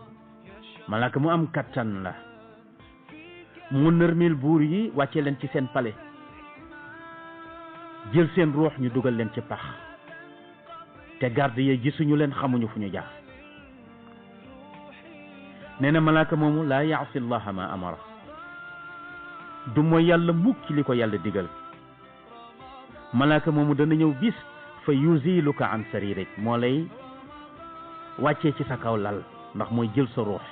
malaaka mu am kattan la mu nërmil buur yi wàcce leen ci seen palais jël seen ruux ñu dugal leen ci pax te garde yi gisuñu leen xamuñu fu ñu jaar nee na malaaka moomu laa yaasi llaha ma amara du mooy yàlla mukk ci li ko yàlla digal malaaka moomu dana ñëw bis fa yuziluka an saririk moo lay wàccee ci sa kaw lal ndax mooy jël sa ruux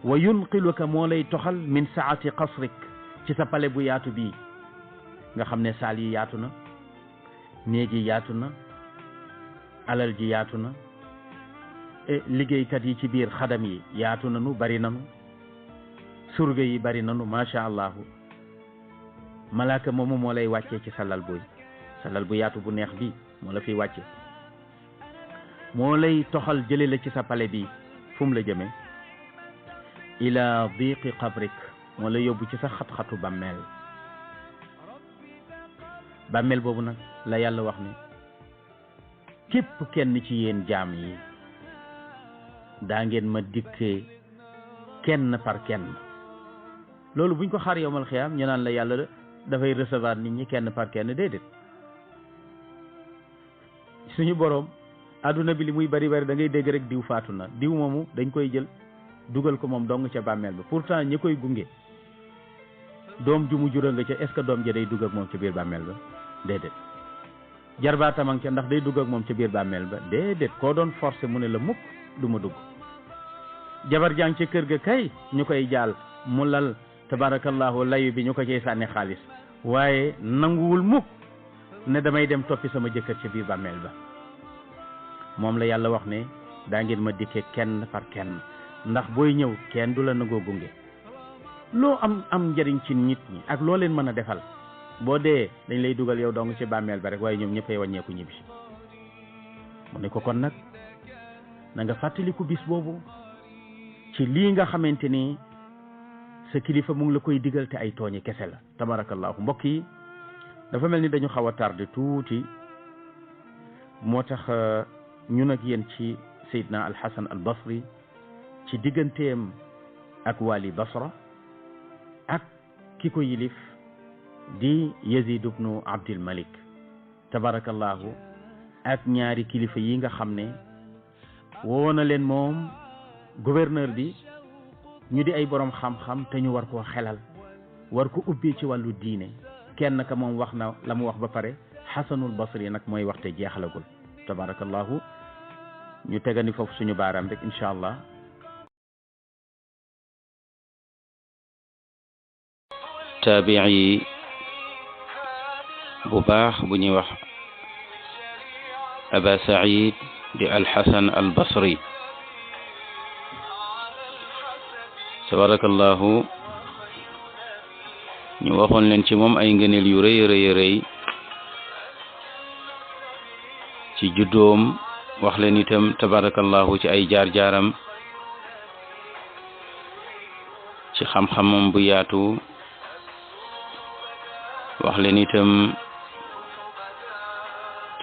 wa yunqiluka moo lay toxal min saati qasrik ci sa pale bu yaatu bii nga xam ne saal yi yaatu na néeg yi yaatu na alal ji yaatu na liggéeykat yi ci biir xadam yi yaatu nanu bari nanu surga yi bari nanu macha allahu malaaka moomu moo lay wàccee ci sa lal bu yaatu bu neex bi moo la fiy wàcce moo lay toxal jële la ci sa pale bi fu mu la jëme ila diqi qabrik moo lay yóbbu ci sa xat-xatu bàmmeel boobu nag la yàlla wax ne képp kenn ci yéen jaam yi daa ngeen ma dikkee kenn par kenn loolu buñ ko xaar yowmal xiyaam ñu naan la yàlla dafay recevoir nit ñi kenn par kenn déedéet suñu boroom adduna bi li muy bari bari da ngay dégg rek diw faatu na diw moomu dañ koy jël dugal ko moom dong ca bàmmeel ba pourtant ñi koy gunge doom ju mu jura nga ca est-ce que doom ja day dugg ak moom ca biir bàmmeel ba déedéet jarbaatamang ca ndax day dugg ak moom ca biir bàmmeel ba déedéet koo doon forcé mu ne la mukk du ma dugg jabar jàng ca kër ga kay ñu koy jaal mu lal tabarakallahu layu bi ñu ko cay sànni xaalis waaye nanguwul mukk ne damay dem toppi sama jëkkër ca biir bàmmeel ba moom la yàlla wax ne daa ngeen ma dikkee kenn par kenn ndax booy ñëw kenn du la nangoo gunge loo am njëriñ ci nit ñi ak loo leen mën a defal boo dee dañ lay dugal yow dong ci bàmmeel ba rek waaye ñoom ñëppay wàññeeku ñibbi mu ne ko kon nag na nga fàttaliku bis boobu ci lii nga xamante ni sa kilifa mu ngi la koy digal te ay tooñi kese la tabarakallahu mbokk yi dafa mel ni dañu xaw a tardé tuuti moo tax ñun ak yéen ci Seydina Alxasan al Basri ci digganteem ak wali Basra ak ki ko yilif di Yazid ibnu Abdil Malik tabarakallahu ak ñaari kilifa yi nga xam ne woo na leen moom gouverneur bi ñu di ay borom xam-xam te ñu war koo xelal war ko ubbee ci wàllu diine kenn ka moom wax na la mu wax ba pare Xasanul Basri nag mooy waxte jeexalagul tabarakallahu ñu tegandi foofu suñu baaraam rek incha allah. taabi'i bu baax bu ñuy wax Aba Saïd di Alxasan al Basri tabarakallahu ñu waxoon leen ci moom ay ngëneel yu rëy rëy rëy ci juddoom wax leen itam tabarakallahu ci ay jaar-jaaram ci xam-xamam bu yaatu wax leen itam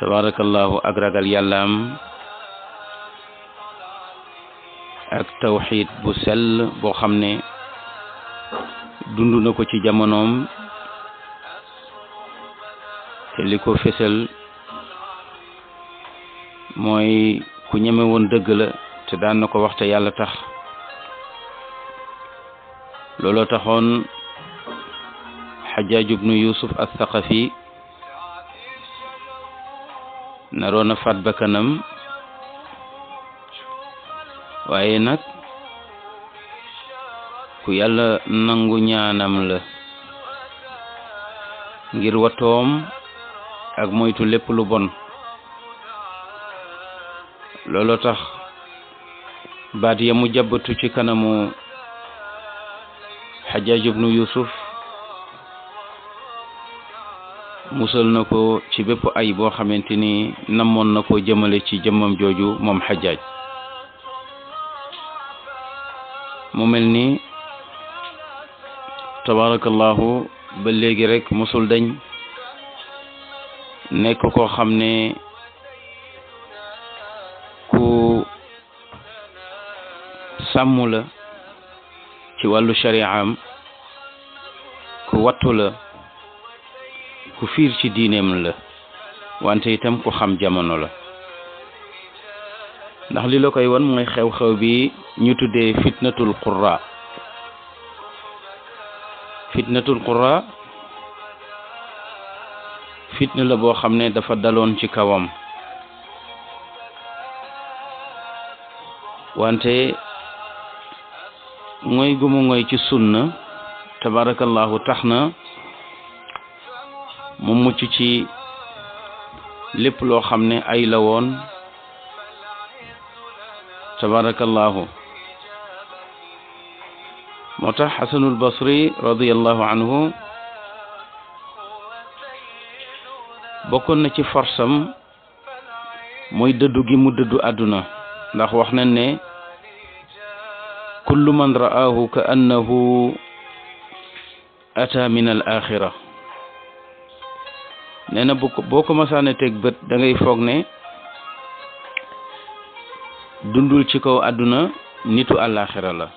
tabarakallahu ak ragal yàllaam ak tawxiid bu sell boo xam ne dund na ko ci jamonoom te li ko fesal mooy ku ñeme woon dëgg la te daan na ko wax te yàlla tax looloo taxoon Xajaaj ibnu Yusuf al-Thaqafi naroon a faat bakkanam waaye nag ku yàlla nangu ñaanam la ngir watoom ak moytu lépp lu bon looloo tax baat ya mu jàbbatu ci kanamu Hajjaj ibnu Yusuf musal na ko ci bépp ay boo xamante ni namoon na ko jëmale ci jëmmam jooju moom Hajjaj. mu mel ni tabarakallahu ba léegi rek musul dañ nekk koo xam ne ku sàmm la ci wàllu shari'am, ku wattu la, ku fiir ci diineem la, wante itam ku xam jamono la. ndax li la koy won mooy xew-xew bi ñu tuddee fitnatul qurra. fitnatul qurra fitna la boo xam ne dafa daloon ci kawam, wante mooy gumu ngoy ci sunna tabarakallahu tax na mu mucc ci lépp loo xam ne ay la woon tabarakallahu. moo tax Xasanul Basri radiyallahu anhu bokkoon na ci forsam mooy dëddu gi mu dëddu àdduna, ndax wax nañ ne kullu man ra'aahu ka annahu ata min al axira. nee na boo ko masaane teg bët da ngay foog ne dundul ci kaw àdduna, nitu àllaaxira la.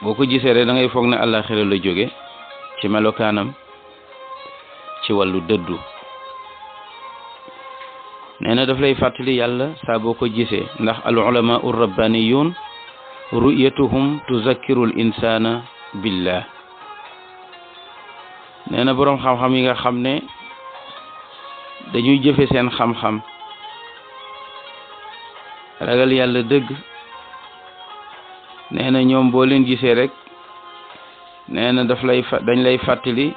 boo ko gisee rek da ngay foog ne àllaaxira la jóge ci melokaanam, ci wàllu dëddu. nee na daf lay fàttali yàlla saa boo ko gisee, ndax al ulama ur rabbaniyun ru'yatuhum tuzakkiru al insana billah. nee na boroom xam-xam yi nga xam ne dañuy jëfe seen xam-xam, ragal yàlla dëgg, nee na ñoom boo leen gisee rek nee na dañ lay fàttali,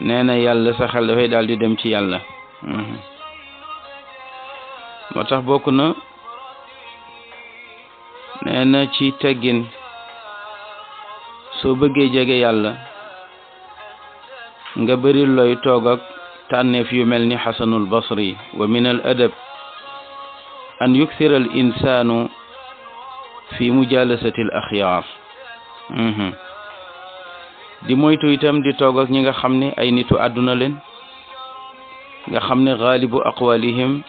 nee na yàlla sa xel dafay daal di dem ci yàlla. moo tax bokk na nee na ci teggin soo bëggee jege yàlla nga bëri looy toog ak tànneef yu mel ni Xasanul Basri. wa min al adab an yukthira al insanu fi mujalasati al axyaar. di moytu itam di toog ak ñi nga xam ne ay nitu àdduna leen, nga xam ne gaalibu aqwalihim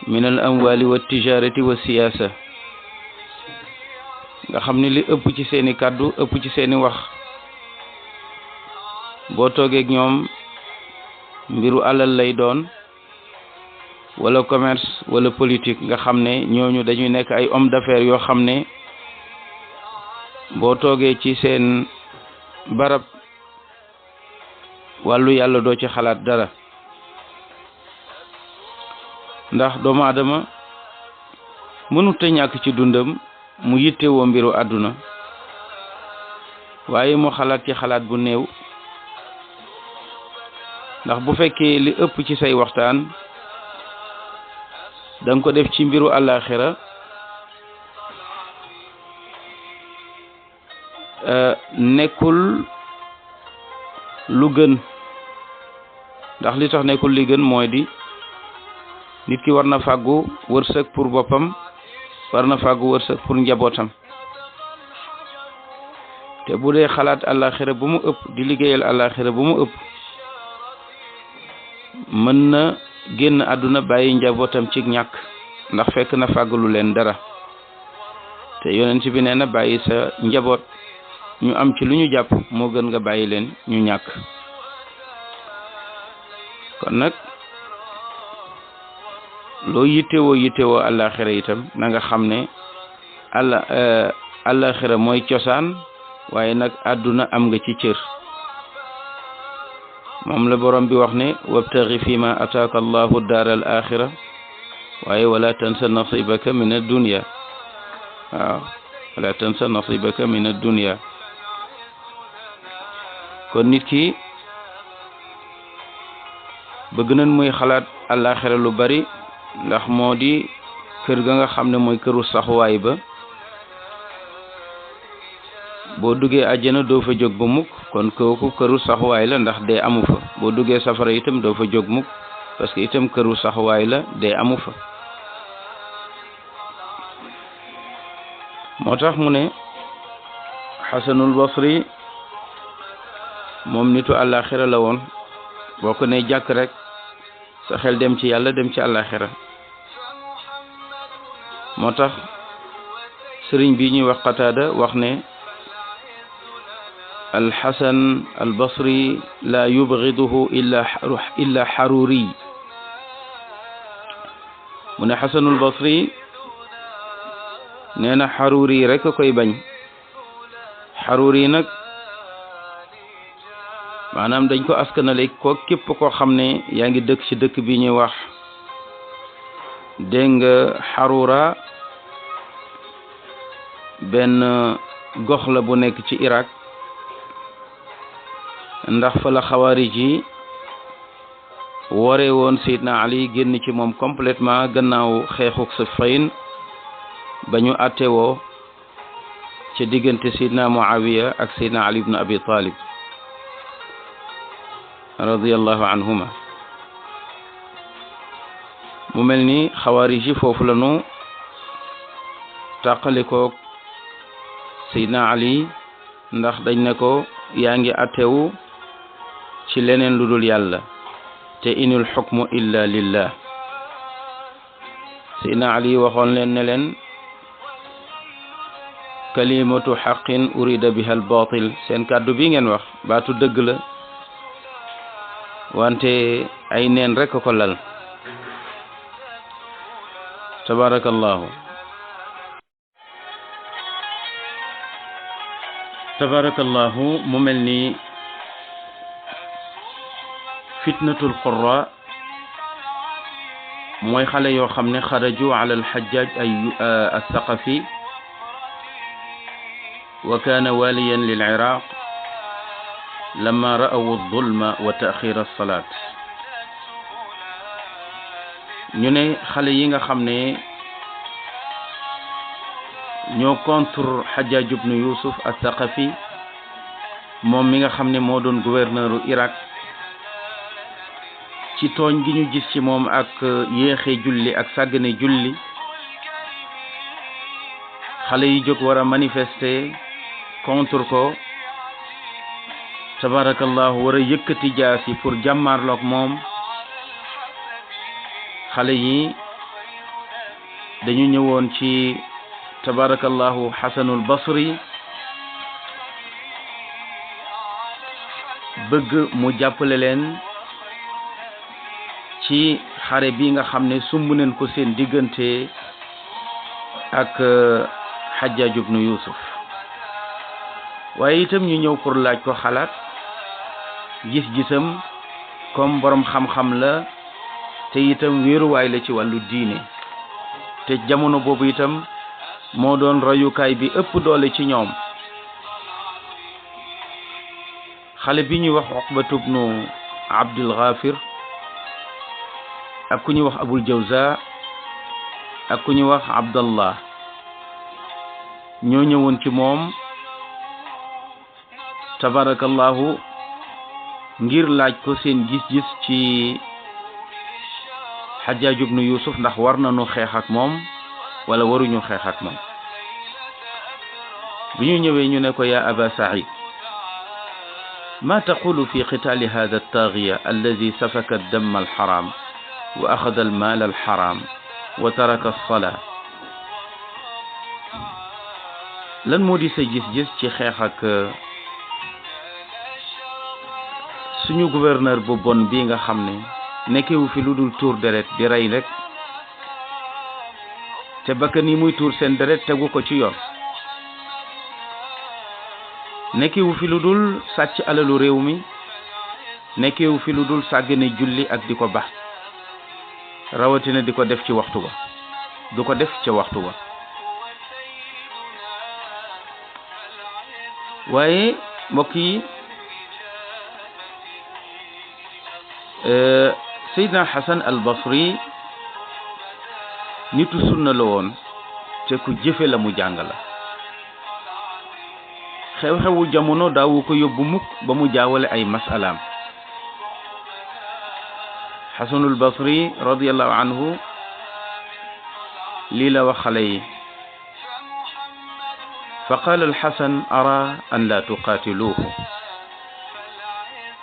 min al amwali wa tijarati wa siyasa, nga xam ne li ëpp ci seeni kàddu, ëpp ci seeni wax, boo toogeeg ñoom mbiru alal lay doon, wala commerce wala politique. nga xam ne ñooñu dañuy nekk ay homme d'affaires yoo xam ne boo toogee ci seen barab wàllu yàlla doo ci xalaat dara, ndax doomu aadama mënut a ñàkk ci dundam mu yittewoo mbiru àdduna, waaye mu xalaat ci xalaat bu néew. ndax bu fekkee li ëpp ci say waxtaan danga ko def ci mbiru àllaaxira, nekkul lu gën. ndax li tax nekkul li gën mooy di nit ki war na fàggu wërsëg pour boppam, war na fàggu wërsëg pour njabootam. te bu dee xalaat àllaaxira bu mu ëpp, di liggéeyal àllaaxira bu mu ëpp, mën na génn àdduna bàyyi njabootam ci ñàkk, ndax fekk na fàggalu leen dara. te yonent bi nee na bàyyi sa njaboot ñu am ci lu ñu jàpp moo gën nga bàyyi leen ñu ñàkk. kon nag loo yittewoo àllaaxira itam na nga xam ne àllaaxira mooy cosaan, waaye nag àdduna am nga ci cër. moom la borom bi wax ne wabtaghi fima ataaka allahu daar al axira, waaye wala tansa nasibaka min ad-dunya. waaw, wala tansa nasibaka min ad-dunya. kon nit ki bëgg nañ muy xalaat àllaaxira lu bari, ndax moo di kër ga nga xam ne mooy këru saxuwaay ba. boo duggee àjjana doo fa jóg ba mukk kon kooku këru saxuwaay la ndax dee amu fa boo duggee safara itam doo fa jóg mukk parce que itam këru saxuwaay la dee amu fa moo tax mu ne xasanul basri moom nitu àllaaxira la woon boo ko ne jàkk rek sa xel dem ci yàlla dem ci àllaaxira moo tax sëriñ bi ñuy wax Qataada wax ne alxasan albasri la yubgiduhu illa xaruri mu ne xasanul basri nee na xaruri rek a koy bañ xaruri nag maanaam dañ ko askanale ko képp koo xam ne yaa ngi dëkk ci dëkk bi ñuy wax dégg nga xarura benn gox la bu nekk ci Irak ndax fa la xawaarij yi ware woon Seydina Ali génn ci moom complètement gannaaw xeexuk Siffin ba ñu attewoo ci diggante Seydina Muawiya ak Seydina Ali ibn Abi Talib radiyallahu anhuma mu mel ni xawaarij yi foofu la nu tàqalikook Seydina Ali ndax dañ ne ko yaa ngi attewu ci leneen lu dul yàlla te inul xukmu illa lillah Seydina Ali waxoon leen ne leen kalimatu xaqin urida biha al batil seen kàddu bi ngeen wax baatu dëgg la wante ay neen rek ko lal tabarakallahu mu mel ni fitnatul qurra mooy xale yoo xam ne xaraju ala alxajjaj ay althaqafi wa kaana waliyan lil iraq lama ra'aw adh-dhulma wa ta'khir as-salat ñu ne xale yi nga xam ne ñoo contre Hajjaj ibn Yusuf al-Thaqafi moom mi nga xam ne moo doon gouverneuru Irak ci tooñ gi ñu gis ci moom ak yéexe julli ak sàggane julli xale yi jóg war a manifester contre ko tabarakallahu war a yëkkati jaasi pour jàmmarloog moom xale yi dañu ñëwoon ci tabarakallahu xasanul basri bëgg mu jàppale leen ci xare bi nga xam ne sumb nañ ko seen diggante ak Hajjaj ibn Yusuf waaye itam ñu ñëw pour laaj ko xalaat gis-gisam comme borom xam-xam la te itam wéeruwaay la ci wàllu diine te jamono boobu itam moo doon royukaay bi ëpp doole ci ñoom xale bi ñuy wax Uqbatu ibnu Abdul Ghafir ak ku ñuy wax Abul Jawza ak ku ñuy wax Abdallah ñoo ñëwoon ci moom tabarakallahu ngir laaj ko seen gis-gis ci Hajjaj ibn Yusuf ndax war nañu xeex ak moom wala waruñu xeex ak moom bi ñu ñëwee ñu ne ko yaa Aba Saïd ma taqulu fi qitaali hada at-taghiya alladi safaka ad-damma al-haram wa axada al-maal al-haram wa taraka as-salaa lan moo di sa gis-gis ci xeex ak suñu gouverneur bu bon bi nga xam ne nekkewu fi lu dul tuur deret di rey rek te bakkan yi muy tuur seen deret tegu ko ci yoon nekkewu fi lu dul sàcc alalu réew mi nekkewu fi lu dul sàggane julli ak di ko bax rawatina di ko def ci waxtu ba du ko def ca waxtu ba waaye mbokk yi Seydina Hasan al-Basri nitu sunna la woon te ku jëfe la mu jàng la xew-xewu jamono daawu ko yóbbu mukk ba mu jaawale ay masalaam. Xasanul Basri radiyallahu anhu lii la wax xale yi fa qaala alxasan ara an la tuqaatiluuhu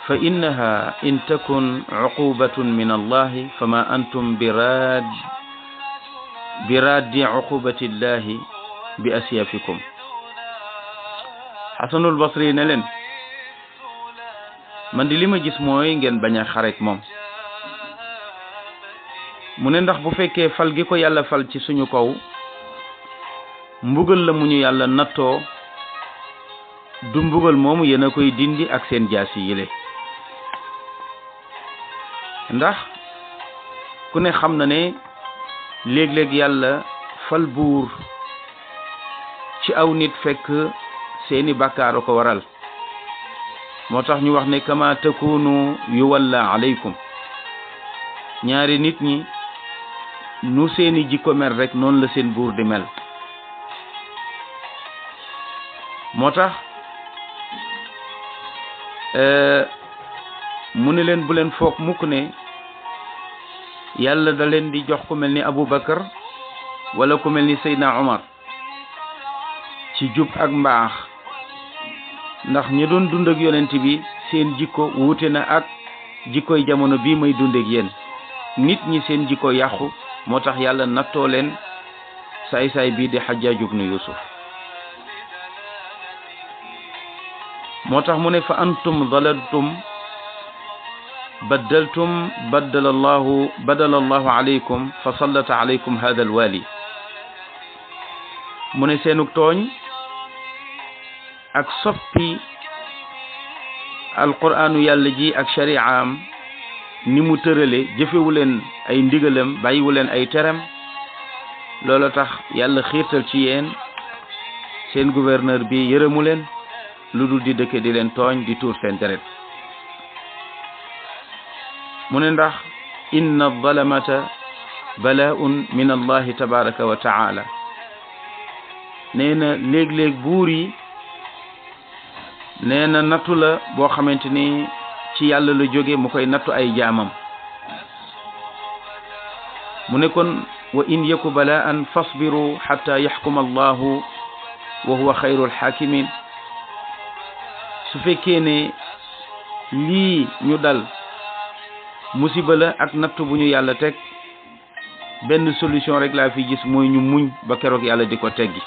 fa innaha in takun cuqubatun min allahi fama antum biraaddi cuqubati llahi bi asyafikum. Xasanul Basri ne leen man di li ma gis mooy ngeen bañ a xarek moom. mu ne ndax bu fekkee fal gi ko yàlla fal ci suñu kaw mbugal la mu ñu yàlla nattoo du mbugal moomu yéen a koy dindi ak seen jaasi yile. ndax ku ne xam na ne léeg-léeg yàlla fal buur ci aw nit fekk seeni bàkkaar ko waral. moo tax ñu wax ne kama takunu yuwalla alaykum. ñaari nit ñi nu seeni jikko mel rek noonu la seen buur di mel. moo tax mu ne leen bu leen foog mukk ne yàlla da leen di jox ku mel ni Abu Bakar wala ku mel ni Seydina Omar ci jub ak mbaax, ndax ñi doon dund ak yonent bi seen jikko wuute na ak jikkoy jamono bii may dund ak yéen. nit ñi seen jikko yàqu moo tax yàlla nattoo leen saay-saay bii di Hajjaaj ibnu Yusuf. moo tax mu ne fa antum dalaltum badala allahu alaykum fa sallata alaykum hada alwali. mu ne seenug tooñ ak soppi alqur'aanu yàlla ji ak shari'aam ni mu tërale jëfewu leen ay ndigalam bàyyiwu leen ay teram, loolu tax yàlla xiirtal ci yéen seen gouverneur bi yërëmu leen lu dul di dëkke di leen tooñ di tuur seen deret. mu ne ndax inna zalamata bala'un min allahi tabaraka wa ta'ala. nee na léeg-léeg buur yi nee na nattu la boo xamante ni ci yàlla la jóge mu koy nattu ay jaamam. mu ne kon wa in yaku bala'an fasbiru hatta yaxkuma allahu wa huwa xayrul xaakimin. su fekkee ne lii ñu dal musiba la ak nattu bu ñu yàlla teg, benn solution rek laa fi gis mooy ñu muñ ba keroog yàlla di ko teggi,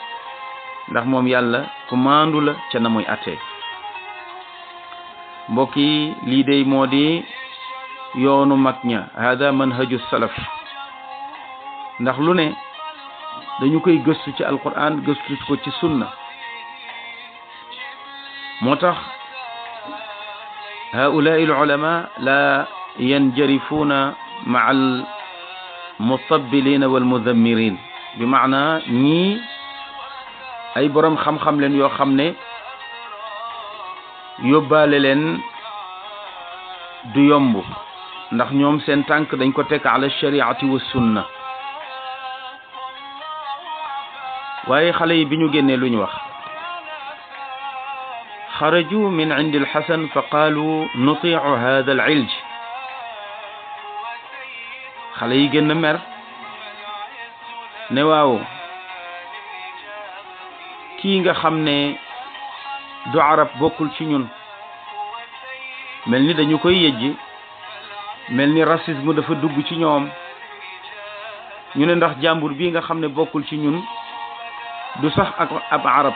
ndax moom yàlla ku maandu la ca na muy attee. mbokk yi lii dey moo di yoonu mag ña, hada manhaju salaf. ndax lu ne dañu koy gëstu ci alquran gëstu ko ci sunna. moo tax haulaai alulama la yanjarifuuna maa almutabbilina walmudammirin, bi maana ñii ay borom xam-xam leen yoo xam ne yóbbaale leen du yomb, ndax ñoom seen tànk dañ ko teg ala shariati wa sunna. waaye xale yi bi ñu génnee lu ñu wax, xaraju min indi alxasan fa qaalu nutiicu hada alilj. xale yi gën a mer ne waaw kii nga xam ne du arab bokkul ci ñun, mel ni dañu koy yëjji, mel ni racisme dafa dugg ci ñoom. ñu ne ndax jàmbur bii nga xam ne bokkul ci ñun du sax ak ab arab,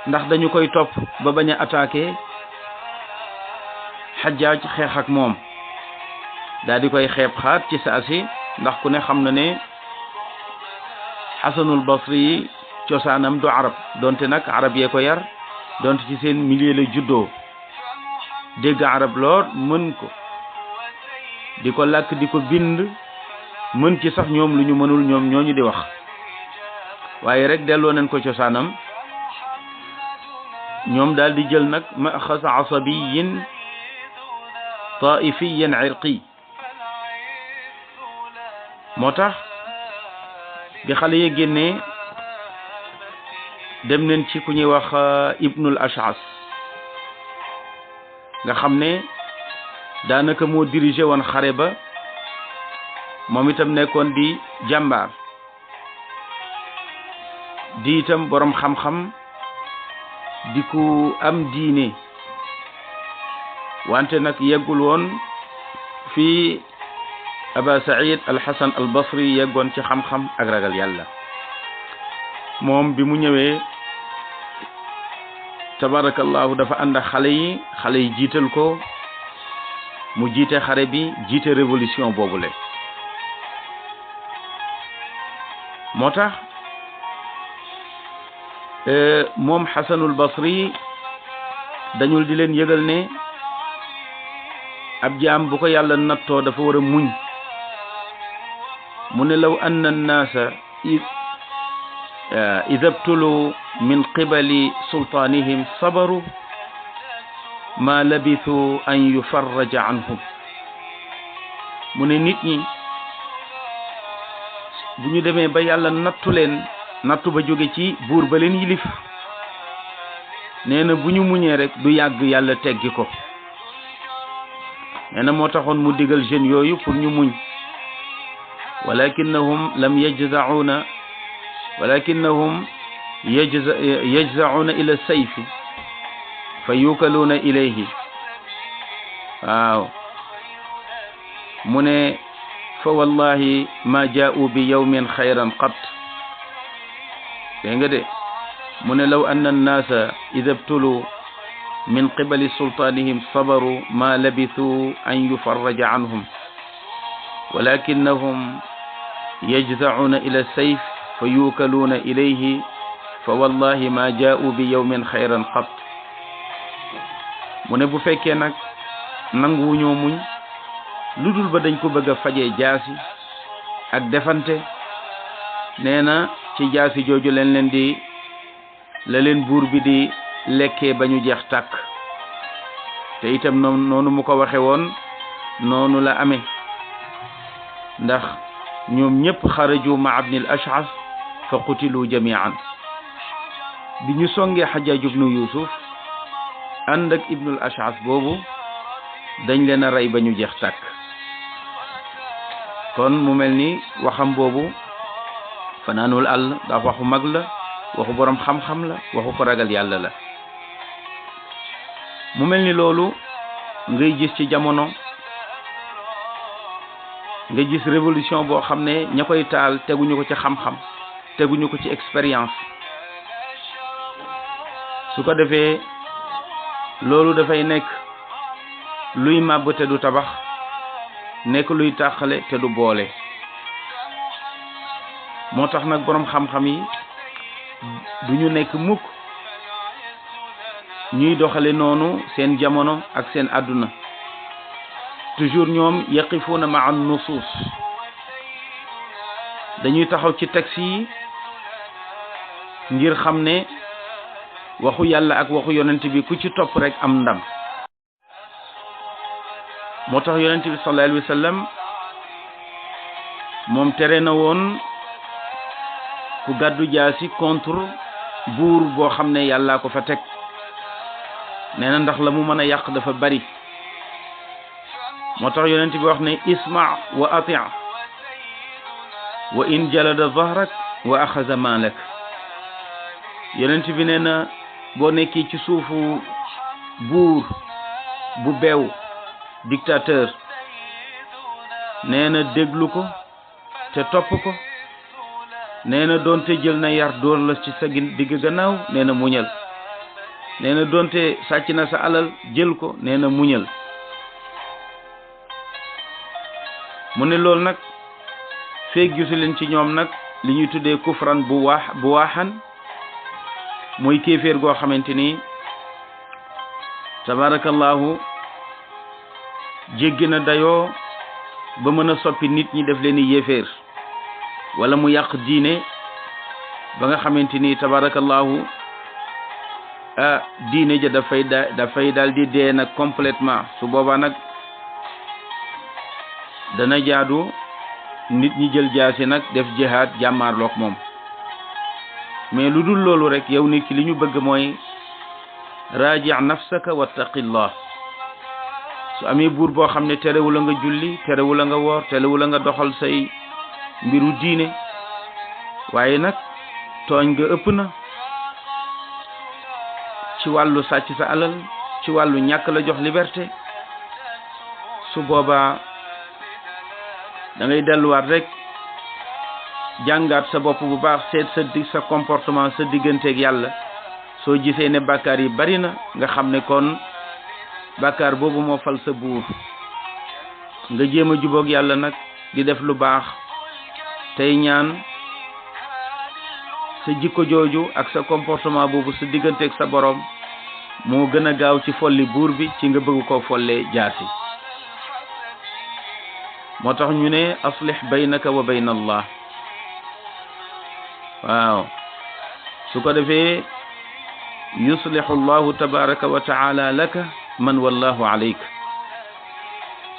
ndax dañu koy topp ba bañ a attaqué Xajjaaj xeex ak moom, daal di koy xeeb xaat ci saasi. ndax ku ne xam na ne Xasanul Basri cosaanam du arab, donte nag arab yee ko yar, donte ci seen milieu la juddoo, dégg arab lool, mën ko di ko làkk di ko bind, mën ci sax ñoom lu ñu mënul ñoom ñooñu di wax. waaye rek delloo nañ ko cosaanam. ñoom daal di jël nag maxas asabiyin taifiyan irqi. moo tax bi xale yi génnee dem nañ ci ku ñuy wax ibnul ash'as nga xam ne daanaka moo dirigé woon xare ba moom itam nekkoon di jàmbaar di itam borom xam-xam di ku am diine wante nag yeggul woon fii aba saïd alxasan albasri yeggoon ci xam-xam ak ragal yàlla moom bi mu ñëwee tabarakallahu dafa ànd ak xale yi jiital ko mu jiite xare bi jiite révolution boobule moo tax moom xasanul basri dañul di leen yëgal ne ab jaam bu ko yàlla nattoo dafa war a muñ mu ne law anna annaasa ida btulu min qibali sultaanihim sabaru ma labithu an yufarraja anhum mu ne nit ñi bu ñu demee ba yàlla nattu leen nattu ba jóge ci buur ba leen yilif nee na bu ñu muñee rek du yàgg yàlla teggi ko nee na moo taxoon mu digal jeunes yooyu pour ñu muñ walakinnahum lam yajza'una walakinnahum yajza'una ila sayfi fa yukaluna ilayhi waaw mu ne fa wallahi ma jaa'u bi yawmin xayran qat dégg nga de mu ne law anna annaasa ida btulu min qibali sultaanihim sabaru ma labithu an yufarraja anhum walakinnahum yajza'una ila sayf fa yukaluna ilayhi fa wallahi ma jaa'u bi yawmin xayran qat mu ne bu fekkee nag nanguwuñoo muñ lu dul ba dañ ko bëgg a fajee jaasi ak defante nee na ci jaasi jooju leen di la leen buur bi di lekkee ba ñu jeex tàkk te itam noonu mu ko waxe woon noonu la amee ndax ñoom ñëpp xaraju ma ibnil ash'as fa qutilu jami'an bi ñu songee Hajjaj ibnu Yusuf ànd ak ibnul ash'as boobu dañ leen a rey ba ñu jeex tàkk kon mu mel ni waxam boobu fanaanul àll ndax waxu mag la waxu borom xam-xam la waxu ko ragal yàlla la mu mel ni loolu ngay gis ci jamono nga gis révolution boo xam ne ña koy taal teguñu ko ci xam-xam teguñu ko ci expérience su ko defee loolu dafay nekk luy màbb te du tabax nekk luy tàqale te du boole moo tax nag boroom xam-xam yi du ñu nekk mukk ñuy doxale noonu seen jamono ak seen àdduna toujours ñoom yaqifuuna ma'a nusuus dañuy taxaw ci texte yi ngir xam ne waxu yàlla ak waxu yonent bi ku ci topp rek am ndam moo tax yonent bi sallallahu alayhi wa sallam moom tere na woon ku gàddu jaasi contre buur boo xam ne yàllaa ko fa teg nee na ndax la mu mën a yàq dafa bari moo tax yonent bi wax ne isma wa ati' wa in jalada zahrak wa axaza malak yonent bi nee na boo nekkee ci suufu buur bu beew dictateur nee na déglu ko te topp ko nee na doonte jël na yar dóor la ci sa digg gannaaw nee na muñal nee na doonte sàcc na sa alal jël ko nee na muñal mu ne loolu nag feeg gisu leen ci ñoom nag li ñuy tuddee kufran bu waaxan mooy kéeféer goo xamante ni tabarakallahu jéggi na dayoo ba mën a soppi nit ñi def leen yéeféer wala mu yàq diine ba nga xamante ni tabarakallahu diine ja dafay daal di dee nag complètement su boobaa nag dana jaadu nit ñi jël jaasi nag def jihaad jàmmaarloog moom mais lu dul loolu rek yow nit ki li ñu bëgg mooy raaji nafsaka wattaqillah. su amee buur boo xam ne terewu la nga julli, terewu la nga woor, terewu la nga doxal say mbiru diine, waaye nag tooñ nga ëpp na ci wàllu sàcc sa alal, ci wàllu ñàkk la jox liberté, su boobaa da ngay delluwaat rek jàngaat sa bopp bu baax, seet sa comportement sa digganteeg yàlla. soo gisee ne bàkkaar yi bari na nga xam ne kon bàkkaar boobu moo fal sa buur, nga jéem a jubóog yàlla nag di def lu baax tey ñaan sa jikko jooju ak sa comportement boobu sa digganteeg sa borom moo gën a gaaw ci folli buur bi ci nga bëgg koo follee jaasi. moo tax ñu ne aslih baynaka wa bayna allah. waaw su ko defee yuslihu allahu tabaraka wa taala laka man wallahu alayka.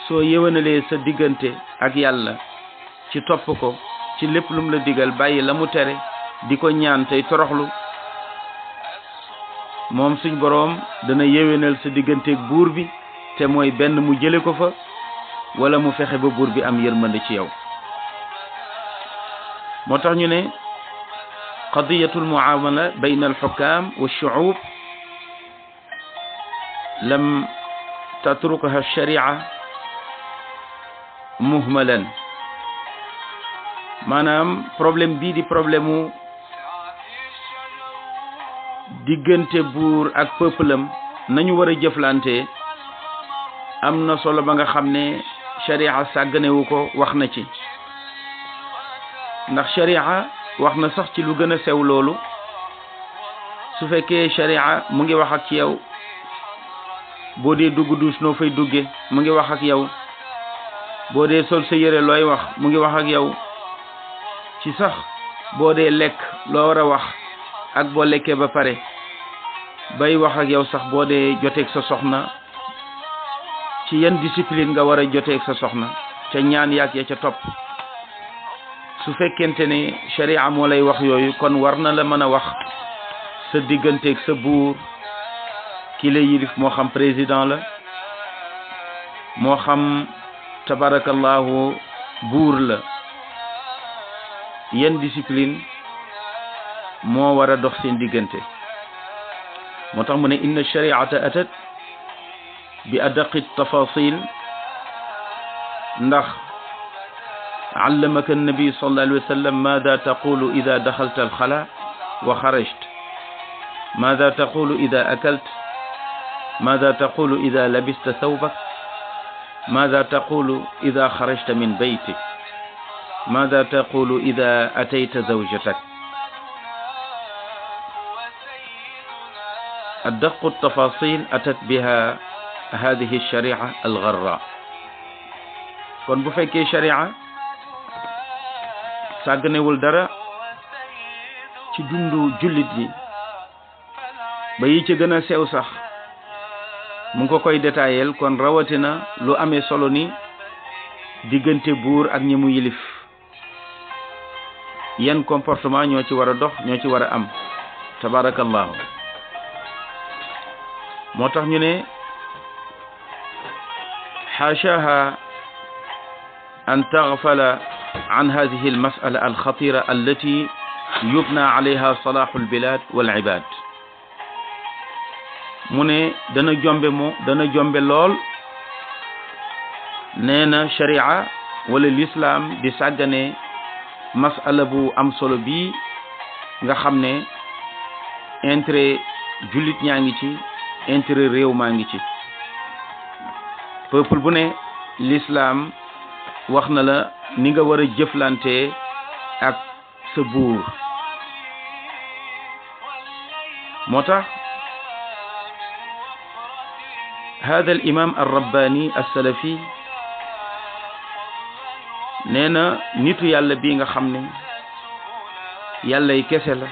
soo yëwanalee sa diggante ak yàlla ci topp ko ci lépp lum la digal, bàyyi la mu tere, di ko ñaan tey toroxlu, moom suñ boroom dana yéwénal sa digganteeg buur bi, te mooy benn mu jële ko fa wala mu fexe ba buur bi am yërmande ci yow. moo tax ñu ne qadiyatul muamala bayna alxukam wa shu'ub lam tatrukaha alsharia muhmalan. maanaam problème bii di problème mu diggante buur ak peuple am nañu war a jëflante am na solo ba nga xam ne sharia sàgganewu ko, wax na ci. ndax sharia wax na sax ci lu gën a sew loolu. su fekkee sharia mu ngi wax ak yow boo dee dugg duus noo fay dugge, mu ngi wax ak yow boo dee sol sa yére looy wax, mu ngi wax ak yow ci sax boo dee lekk loo war a wax ak boo lekkee ba pare, bay wax ak yow sax boo dee joteeg sa soxna ci yan discipline nga war a joteeg sa soxna, ca ñaan yaag ya ca topp. su fekkente ne sharia moo lay wax yooyu, kon war na la mën a wax sa digganteeg sa buur ki la yilif, moo xam président la, moo xam tabarakallahu buur la, yan discipline moo war a dox seen diggante. moo tax mu ne inna shari'ata atat bi adaqi tafasil, ndax allamaka annabi sallallahu alayhi wa sallam maada taqulu ida daxalta alxala wa xarajta, maada taqulu ida akalt, maada taqulu ida labista thawbak, maada taqulu ida xarajta min baytik, maada taqulu ida atayta zawjatak. أدق التفاصيل أتت بها هذه الشريعة الغراء. kon bu fekkee sharia sàgganewul dara ci dundu jullit bi ba yi ci gën a sew sax mu ngi ko koy détaillel, kon rawatina lu amee solo ni diggante buur ak ñi mu yilif, yan comportement ñoo ci war a dox, ñoo ci war a am. tabarakallahu. moo tax ñu ne xaashaha an taghfala an hadihi almas'ala alxatira allati yubna alayha salahu albilad walibad. mu ne dana jombe lool nee na sharia wala l'islam di sàggane mas'ala bu am solo bi nga xam ne intérêt jullit ñaa ngi ci, intérêt réew maa ngi ci. peuple bu ne l'islam wax na la ni nga war a jëflante ak sa buur. moo tax hada al imam al rabbani al salafi nee na nitu yàlla bi nga xam ne yàllay kese la,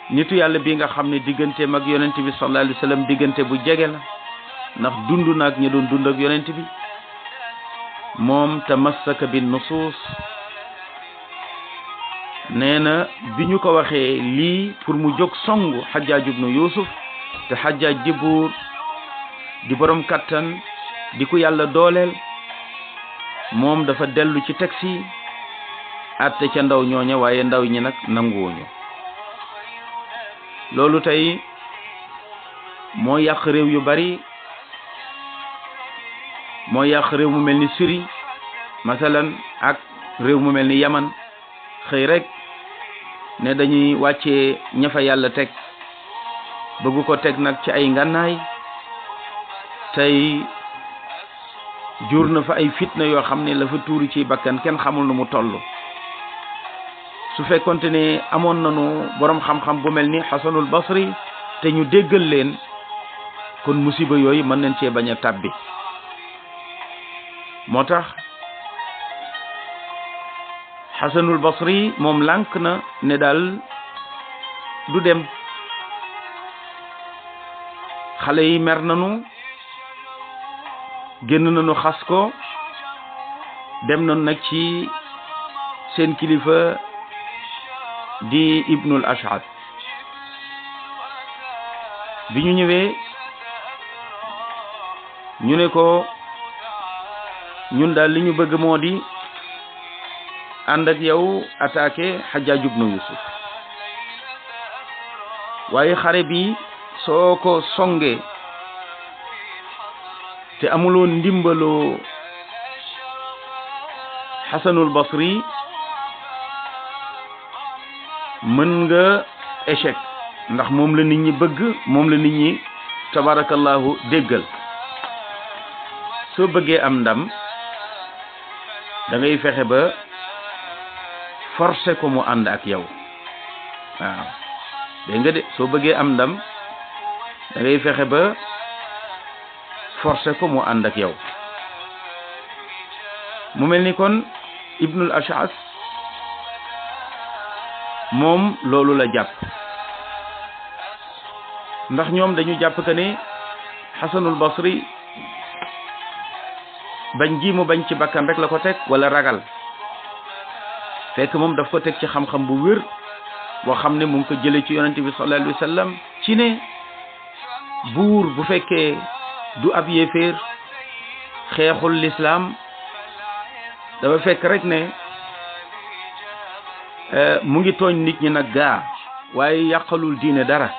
nitu yàlla bi nga xam ne diggante mag yonent bi sallallahu alayhi wa sallam diggante bu jege la, ndax dund naag ñi doon dund ak yonent bi. moom tamassaka bin nusus nee na bi ñu ko waxee lii pour mu jóg songu Hajjaaj ibnu Yuusuf te Hajjaaj di buur di borom kattan di ko yàlla dooleel moom dafa dellu ci taxi atte ca ndaw ñooña waaye ndaw ñi nag nanguwuñu loolu tey moo yàq réew yu bari moo yàq réew mu mel ni Syrie masalan ak réew mu mel ni Yaman xëy rek ne dañuy wàccee ña fa yàlla teg bëggu ko teg nag ci ay ngànnaay tey jur na fa ay fitna yoo xam ne la fa tuuri ci bakkan kenn xamul nu mu toll su fekkonte ne amoon nañu borom xam-xam bu mel ni Hasanul Basri te ñu déggal leen kon musiba yooyu mën nañ cee bañ a tàbbi moo tax Hasanul Basri moom lànk na ne daal du dem xale yi mer nañu génn nañu xas ko dem nañu nag ci seen kilifa di Ibnul Ash'ath bi ñu ñëwee ñu ne ko ñun daal li ñu bëgg moo di ànd ak yow attaqué Hajjaaj ibnu Yuusuf waaye xare bi soo ko songee te amuloon ndimbaloo Hasanul Basri mën nga échec ndax moom la nit ñi bëgg moom la nit ñi tabarakallahu déggal soo bëggee am ndam da ngay fexe ba forcer ko mu ànd ak yow waaw dégg nga de soo bëggee am ndam da ngay fexe ba forcer ko mu ànd ak yow mu mel ni kon Ibnul Ash'ath moom loolu la jàpp ndax ñoom dañu jàpp que ne Hasanul Basri bañ gi mu bañ ci bakkan rek la ko teg wala ragal fekk moom daf ko teg ci xam-xam bu wér boo xam ne mu ngi ko jëlee ci yonente bi sallallahu alayhi wa sallam ci ne buur bu fekkee du ab yéeféer xeexul lislaam dafa fekk rek ne mu ngi tooñ nit ñi nag gaa waaye yàqalul diine dara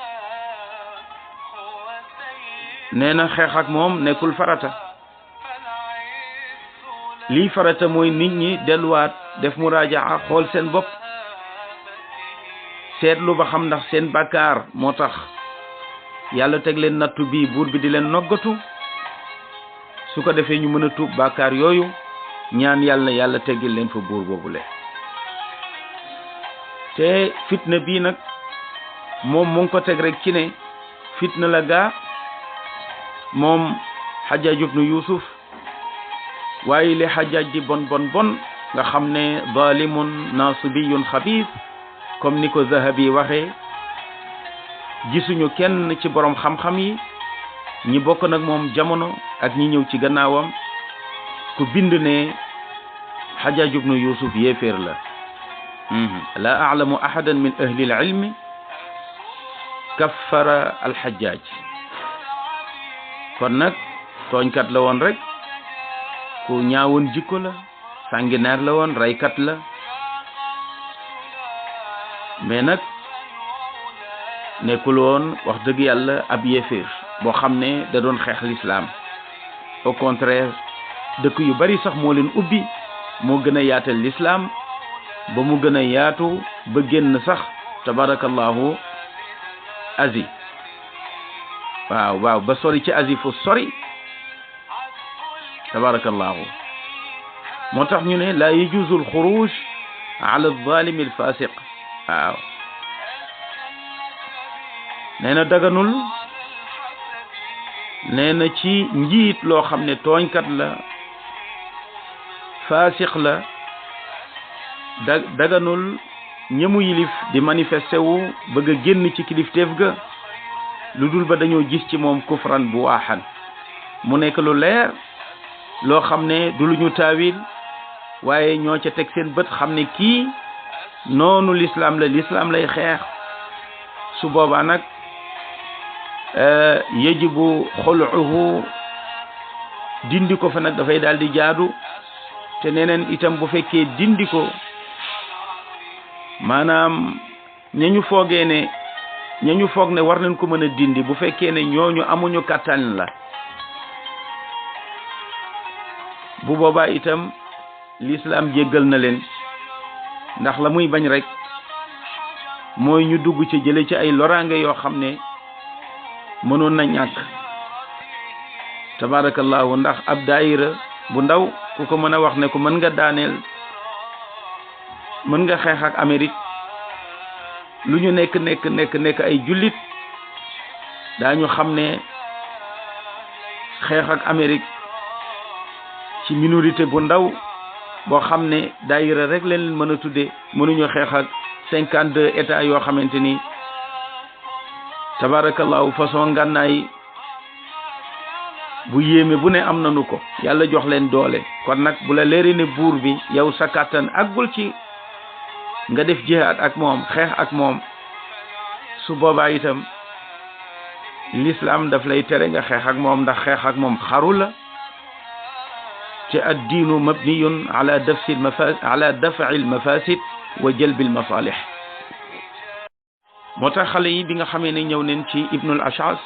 nee na xeex ak moom nekkul farata lii farata mooy nit ñi delluwaat def muraajaa xool seen bopp seetlu ba xam ndax seen bàkkaar moo tax yàlla teg leen nattu bii buur bi di leen noggatu su ko defee ñu mën a tuub bàkkaar yooyu ñaan yàlla teggil leen fa buur boobule te fitna bii nag moom mu ngi ko teg rek ci ne fitna la gaa moom Hajjaaj ibnu Yuusuf waaye li Hajjaaj di bon nga xam ne zalimun nasibiyun xabiis comme ni ko Zahabi waxee gisuñu kenn ci borom xam-xam yi ñi bokk nag moom jamono ak ñi ñëw ci gannaawam ku bind ne Hajjaaj ibnu Yuusuf yéeféer la la a'lamu ahadan min ahli al-ilmi kaffara al-Hajjaaj kon nag tooñkat la woon rek ku ñaawoon jikko la sanguinaire la woon raykat la mais nag nekkul woon wax dëgg yàlla ab yéeféer boo xam ne da doon xeex l'islam au contraire dëkk yu bari sax moo leen ubbi moo gën a yaatal l'islam ba mu gën a yaatu ba génn sax tabarakallahu Asie waaw ba sori ci Asie fu sori tabarakallahu moo tax ñu ne la yajuzu al-xuruj ala al-zalim al-fasiq waaw nee na daganul nee na ci njiit loo xam ne tooñkat la fasiq la daganul ñëmu yilif di manifesté wu bëgg a génn ci kilifteef ga lu dul ba dañoo gis ci moom kufran bu waaxan mu nekk lu leer loo xam ne du lu ñu taawil waaye ñoo ca teg seen bët xam ne kii
noonu l'islam lay xeex su boobaa nag yajibu xuluhu dindi ko fa nag dafay daal di jaadu te neneen itam bu fekkee dindi ko maanaam ñañu foog ne war nañ ko mën a dindi bu fekkee ne ñooñu amuñu kattan la bu boobaa itam l'islam jéggal na leen ndax la muy bañ rek mooy ñu dugg ci jële ci ay loraange yoo xam ne mënoon na ñàkk tabarakallahu ndax ab daayira bu ndaw ku ko mën a wax ne ko mën nga daaneel mën nga xeex ak Amérique lu ñu nekk ay jullit daañu xam ne xeex ak Amérique ci minorité bu ndaw boo xam ne daayira rek leen mën a tudde mënuñu xeex ak 52 états yoo xamante ni tabarakallahu façon ngànnaay bu yéeme bu ne am nañu ko yàlla jox leen doole kon nag bu la leeri ne buur bi yow sa kàttan àggul ci nga def jihaad ak moom xeex ak moom su boobaa itam l'islam daf lay tere nga xeex ak moom ndax xeex ak moom xaru la te ad-diinu mabniyun ala daf'i al-mafasid wa jalbi al-masalih moo tax xale yi bi nga xamee ne ñëw neen ci Ibnul Ash'as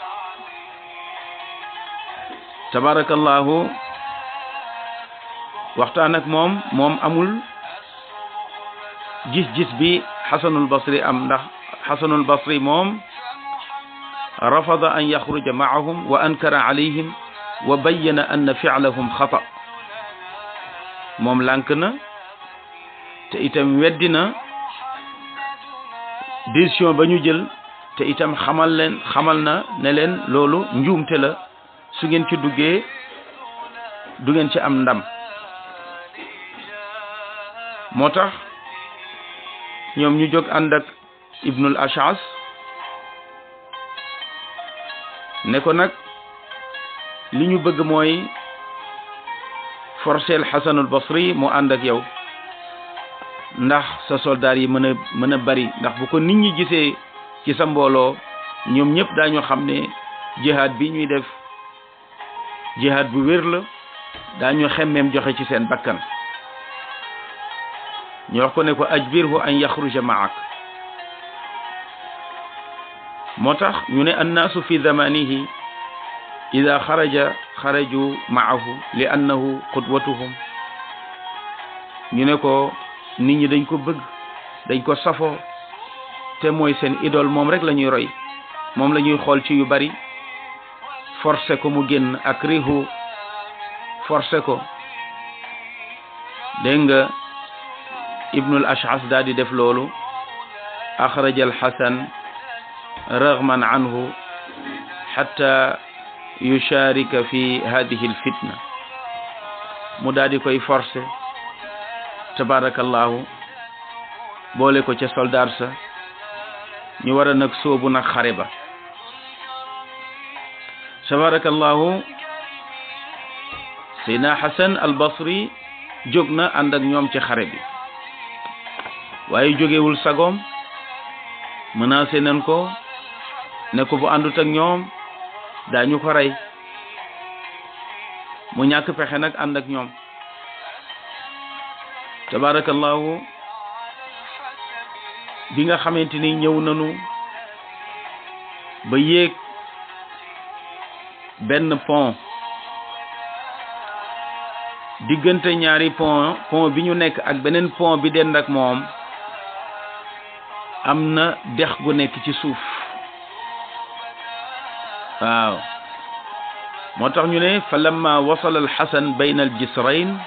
tabarakallahu waxtaan ak moom amul gis-gis bi Hasanul Basri am ndax Hasanul Basri moom rafada an yaxruja maahum wa ankara alayhim wa bayyana anna fi'lahum xata moom lànk na te itam weddi na décision ba ñu jël te itam xamal na ne leen loolu njuumte la su ngeen ci duggee du ngeen ci am ndam moo tax ñoom ñu jóg ànd ak Ibnul Ash'as ne ko nag li ñu bëgg mooy forcel Hasanul Basri mu ànd ak yow ndax sa soldaar yi mën a bari ndax bu ko nit ñi gisee ci sa mbooloo ñoom ñëpp daañu xam ne jihaad bi ñuy def jihaad bu wér la daañu xemmeem joxe ci seen bakkan ñu wax ko ne ko ajbirhu an yaxruja maak moo tax ñu ne annaasu fi zamanihi ida xaraju maahu li annahu qudwatuhum ñu ne ko nit ñi dañ ko bëgg dañ ko safoo te mooy seen idole moom rek la ñuy roy moom la ñuy xool ci yu bari forcé ko mu génn ak rihu forcé ko dégg nga Ibnul Ash'as daal di def loolu axraja al Hasan raghman anhu hatta yusharika fi hadihi al fitna mu daal di koy forcé tabarakallahu boole ko ca soldaar sa ñu war a nag soobu nag xare ba tabarakallahu Seydina Hasan al Basri jóg na ànd ak ñoom ci xare bi waaye jógewul sagoom menacé nañ ko ne ko bu àndut ak ñoom daañu ko rey mu ñàkk pexe nag ànd ak ñoom tabarakallahu bi nga xamante ni ñëw nañu ba yéeg benn pont diggante ñaari pont bi ñu nekk ak beneen pont bi dend ak moom am na dex gu nekk ci suuf waaw moo tax ñu ne fa lamma wasala alxasan bayna aljisrayn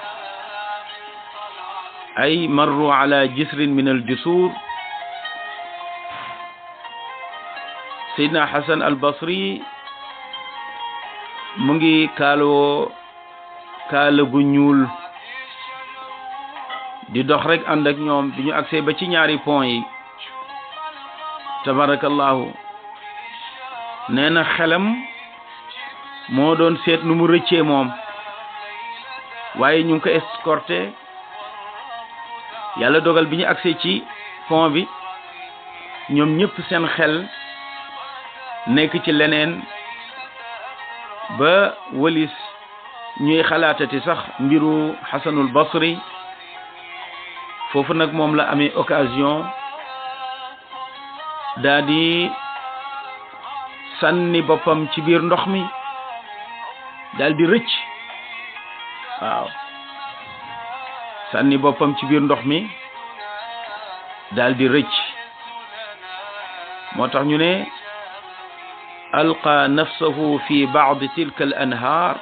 ay marru ala jisrin min aljusur Seydina Hasan al Basri mu ngi kaaloo kaala gu ñuul di dox rek ànd ak ñoom bi ñu agsee ba ci ñaari pont yi tabarakallahu nee na xelam moo doon seet nu mu rëccee moom waaye ñu ngi ko escorté yàlla dogal bi ñu agsee ci pont bi ñoom ñëpp seen xel nekk ci leneen ba walis ñuy xalaatati sax mbiru Xasanul Basri foofu nag moom la amee occasion daa di sànni boppam ci biir ndox mi daal di rëcc waaw sànni boppam ci biir ndox mi daal di rëcc moo tax ñu ne alqa nafsahu fi baadi tilka al anhaar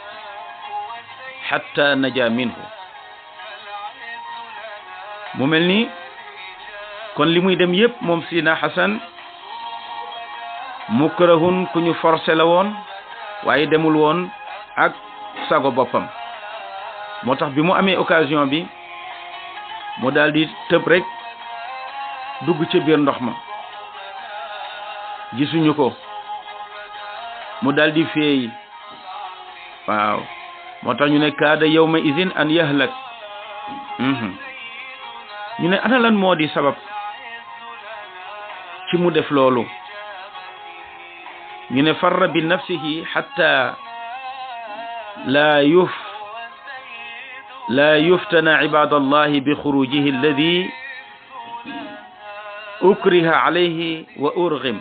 xatta naja minhu mu mel ni kon li muy dem yépp moom Sidina Xasan mukrahun ku ñu forcé la woon waaye demul woon ak sago boppam moo tax bi mu amee occasion bi mu daal di tëb rek dugg ca biir ndox ma gisuñu ko mu daal di feey waaw moo tax ñu ne kaada yawma izin an yahlak ñu ne ana lan moo di sabab ci mu def loolu ñu ne farra bi nafsihi hatta la yuftana ibadallahi bi xurujihi alladi ukriha alayhi wa urghim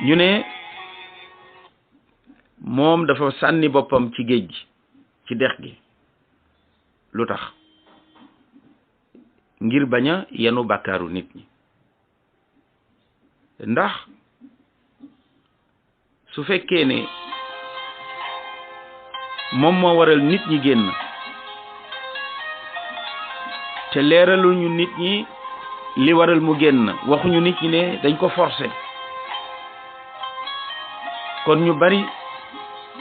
ñu ne moom dafa sànni boppam ci géej gi ci dex gi lu tax ngir bañ a yenu bàkkaaru nit ñi ndax su fekkee ne moom moo waral nit ñi génn te leeraluñu nit ñi li waral mu génn waxuñu nit ñi ne dañ ko forcer kon ñu bari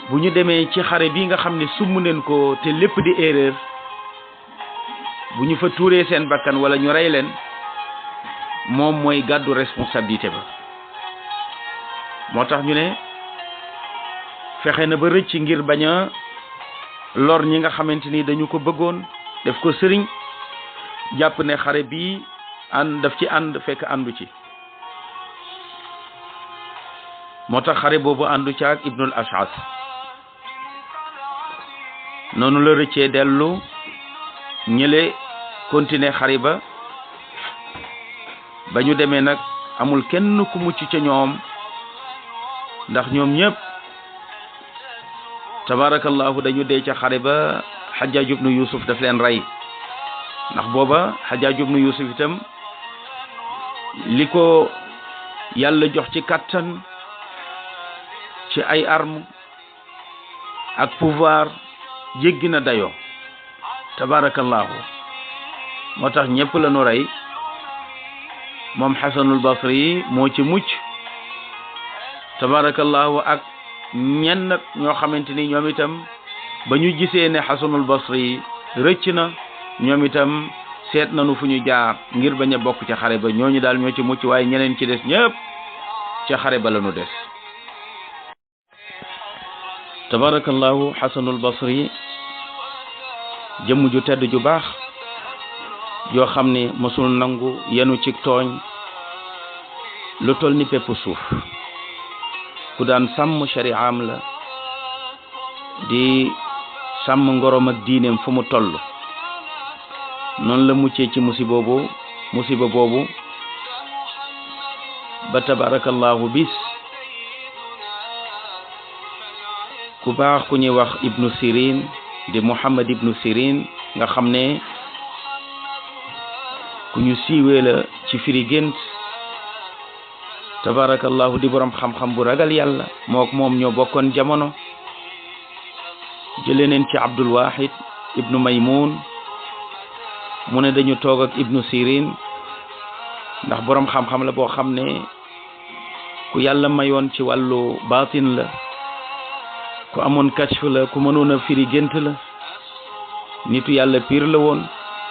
bu ñu demee ci xare bi nga xam ne summ neen ko te lépp di erreur bu ñu fa tuuree seen bakkan wala ñu rey leen moom mooy gàddu responsabilité ba moo tax ñu ne fexe na ba rëcc ngir bañ a lor ñi nga xamante ni dañu ko bëggoon def ko sëriñ jàpp ne xare bi daf ci ànd fekk àndu ci moo tax xare boobu àndu ci ak Ibnul Ash'as noonu la rëccee dellu ñële continuer xare ba ñu demee nag amul kenn ku mucc ca ñoom ndax ñoom ñëpp tabarakallahu dañu dee ca xare ba Hajjaj ibnu Yusuf daf leen rey ndax booba Hajjaj ibnu Yusuf itam li ko yàlla jox ci kattan ci ay armes ak pouvoir jéggi na dayoo tabarakallahu moo tax ñëpp la nu rey moom Xasanul Basri moo ci mucc tabarakallahu ak ñenn ñoo xamante ni ñoom itam ba ñu gisee ne Xasanul Basri rëcc na ñoom itam seet nañu fu ñu jaar ngir bañ a bokk ca xare ba ñooñu daal ñoo ci mucc waaye ñeneen ci des ñëpp ca xare ba la ñu des tabarakallahu Xasanul Basri jëmm ju tedd ju baax yoo xam ne mësul nangu yenu ci tooñ lu toll ni pepp suuf ku daan sàmm shari'am la di sàmm ngorom ak diineem fu mu toll noonu la muccee ci musiba boobu ba tabarakallahu bis ku baax ku ñuy wax Ibnu Sirin di Muhammad Ibnu Sirin nga xam ne ku ñu siiwee la ci firi gént tabarakallahu di borom xam-xam bu ragal yàlla mook moom ñoo bokkoon jamono jëlee neen ci Abdul Wahid Ibnu Maymun mu ne dañu toog ak Ibnu Sirin ndax borom xam-xam la boo xam ne ku yàlla mayoon ci wàllu baatin la ku amoon kashf la ku mënoon a firi gént la nitu yàlla piir la woon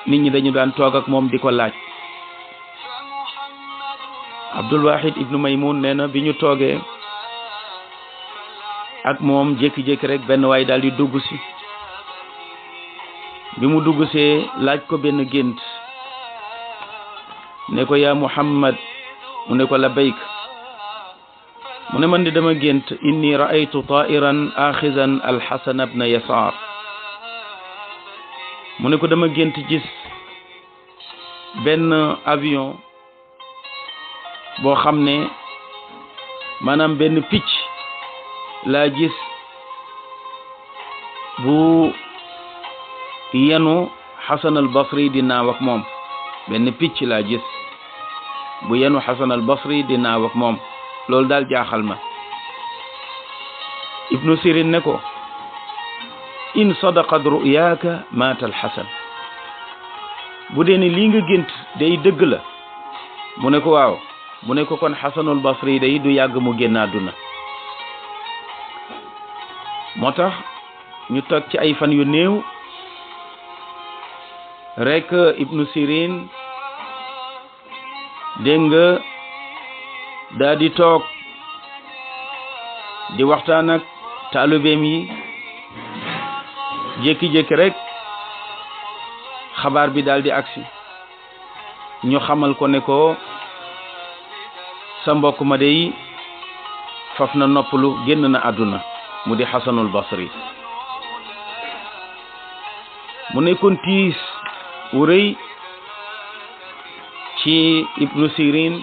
nit ñi dañu daan toog ak moom di ko laaj Abdul Wahid Ibnu Maymun nee na bi ñu toogee ak moom jékki-jékki rek benn waay daal di dugg si bi mu dugg see laaj ko benn gént ne ko yaa Muhammad mu ne ko labbayk mu ne man di dama gént inni ra'aytu ta'iran axizan alxasan ibn yasaar mu ne ko dama gént gis benn avion boo xam ne maanaam benn picc laa gis bu yenu Xasan al Basri di naaw ak moom benn picc laa gis bu yenu Xasan al Basri di naaw ak moom loolu daal jaaxal ma Ibnu Sirin ne ko in sadaqat ru'yaaka maata al Xasan bu dee ne lii nga gént day dëgg la mu ne ko waaw mu ne ko kon Xasanul Basri day du yàgg mu génn àdduna moo tax ñu toog ci ay fan yu néew rek Ibnu Sirin dégg nga daa di toog di waxtaan ak taalibeem yi jékki-jékki rek xabaar bi daal di agsi ñu xamal ko ne ko sa mbokk ma dey faf na noppalu génn na àdduna mu di Xasanul Basri mu nekkoon tiis wu rëy ci Ibnu Sirin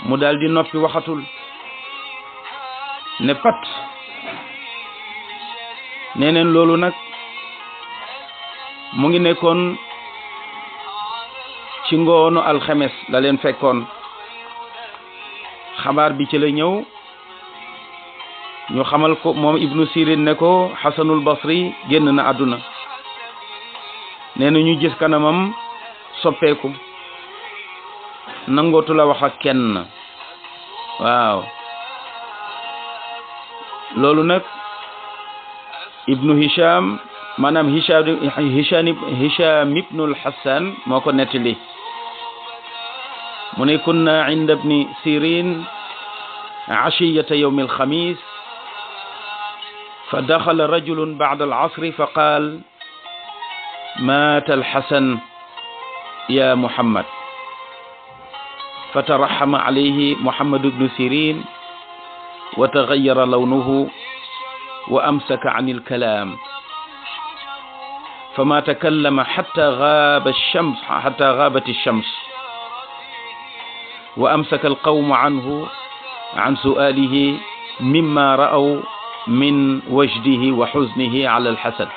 mu daal di noppi waxatul ne pat neneen loolu nag mu ngi nekkoon ci ngoonu alxames la leen fekkoon xabaar bi ci la ñëw ñu xamal ko moom Ibnu Sirin ne ko Xasanul Basri génn na àdduna nee na ñu gis kanamam soppeeku nangootu la wax ak kenn waaw loolu nag Ibnu Hisham maanaam Hisham ibnul Hassan moo ko nettali mu ne kunna inda Ibni Sirin ashiyata yawmi alxamis fa daxala rajulun ba'da al-asri fa qaal maata al-Hasan ya Muhammad fa taraxama alayhi Muhammad ibnu Sirin wa taxayyara lawnuhu wa amsaka an al-kalaam فما تكلم حتى غابت الشمس وأمسك القوم عنه عن سؤاله مما رأوا من وجده وحزنه على الحسن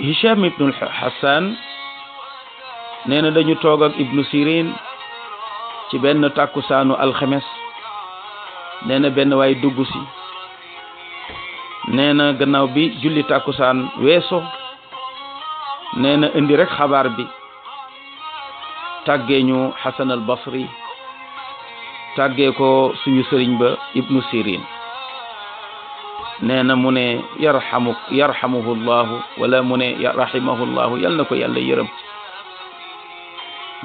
هشام بن الحسان نينا dañu toog ak Ibnu Sirin ci benn takkusaanu alxames neena benn waay dugg si nee na gannaaw bi julli tàkkusaan weeso nee na indi rek xabaar bi tàggee ñu Xasan al Basri tàggee ko suñu sëriñ ba Ibnu Sirin nee na mu ne yarhamuhu llahu wala mu ne rahimahu llahu yal na ko yàlla yërëm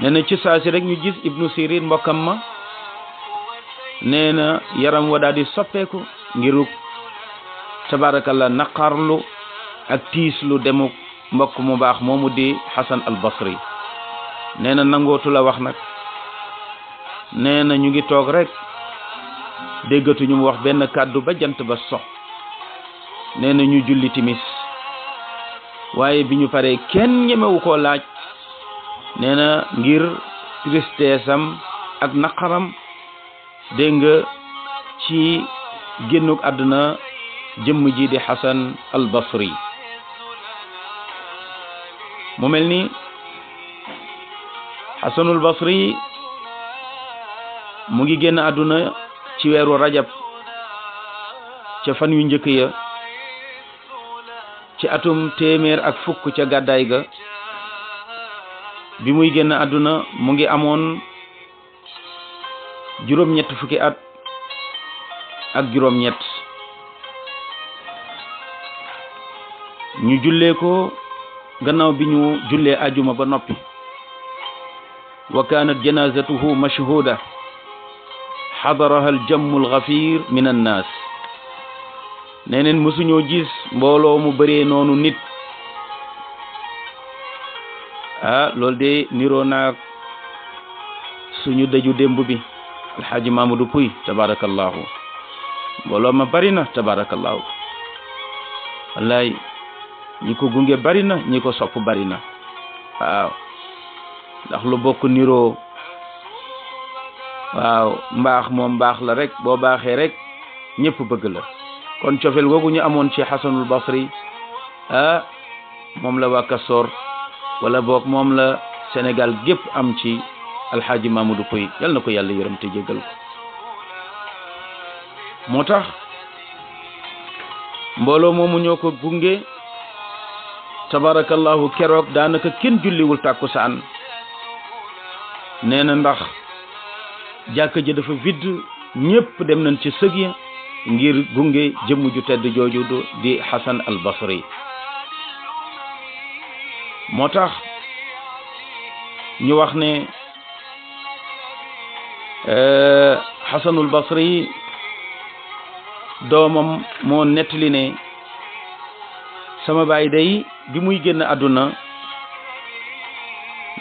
nee na ci saasi rek ñu gis Ibnu Sirin mbokkam ma nee na yaram wa daal di soppeeku ngiruk tabarakallah naqarlu ak tiislu demu mbokk mu baax moomu di Xasan al Basri nee na nangootu la wax nag nee na ñu ngi toog rek déggatuñu mu wax benn kàddu ba jant ba sox nee na ñu julli timis waaye bi ñu paree kenn ñemewu koo laaj nee na ngir tristesse am ak naqaram dégg nga ci génnuk àdduna jëmm ji di Xasan al Basri mu mel ni Xasanul Basri mu ngi génn àdduna ci weeru rajab ca fan yu njëkk ya ci atum 100 ca gàddaay ga bi muy génn àdduna mu ngi amoon juróom-ñett fukki at ak juróom-ñett ñu jullee ko gannaaw bi ñu jullee ajuma ba noppi wa kanat janazatuhu mashhuda xadaraha aljammu alxafir min annaas neneen mësuñoo gis mbooloo mu bëree noonu nit loolu de niroo naag suñu dëju démb bi alxaaji Mamadou Pouy tabarakallahu mbooloo ma bari na tabarakallahu wallaay ñi ko gunge bari na ñi ko sopp bari na waaw ndax lu bokk niroo waaw mbaax moom mbaax la rek boo baaxee rek ñëpp bëgg la kon cofeel googu ñu amoon ci Xasanul Basri moom la waa Kastoor wala boog moom la Sénégal gépp am ci alxaaji Mamadou Pouy yal na ko yàlla yërëm te jéggal ko moo tax mbooloo moomu ñoo ko gunge tabarakallahu keroog daanaka kenn julliwul tàkkusaan nee na ndax jàkka ji dafa vide ñëpp dem nañ ci sëg ya ngir gunge jëmm ju tedd jooju di Xasan al Basri moo tax ñu wax ne Xasanul Basri doomam moo nettali ne sama baay day bi muy génn àdduna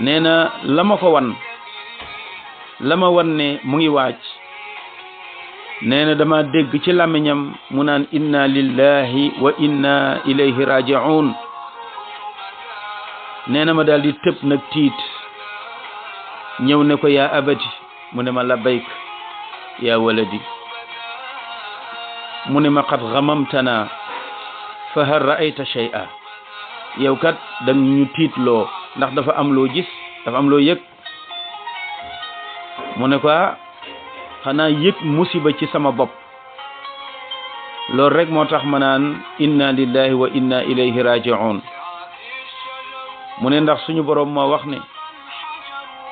nee na la ma wan ne mu ngi waaj nee na dama dégg ci làmmiñam mu naan inna lillahi wa inna ilayhi raji'un nee na ma daal di tëb nag tiit ñëw ne ko yaa abati mu ne ma labbayk yaa waladi mu ne ma qad ghamamtana fa hal ra'ayta shay'a yow kat da ñu tiitloo ndax dafa am loo gis dafa am loo yëg mu ne ko xanaa yëg musiba ci sama bopp loolu rek moo tax ma naan inna lillahi wa inna ilayhi raji'un mu ne ndax suñu boroom moo wax ne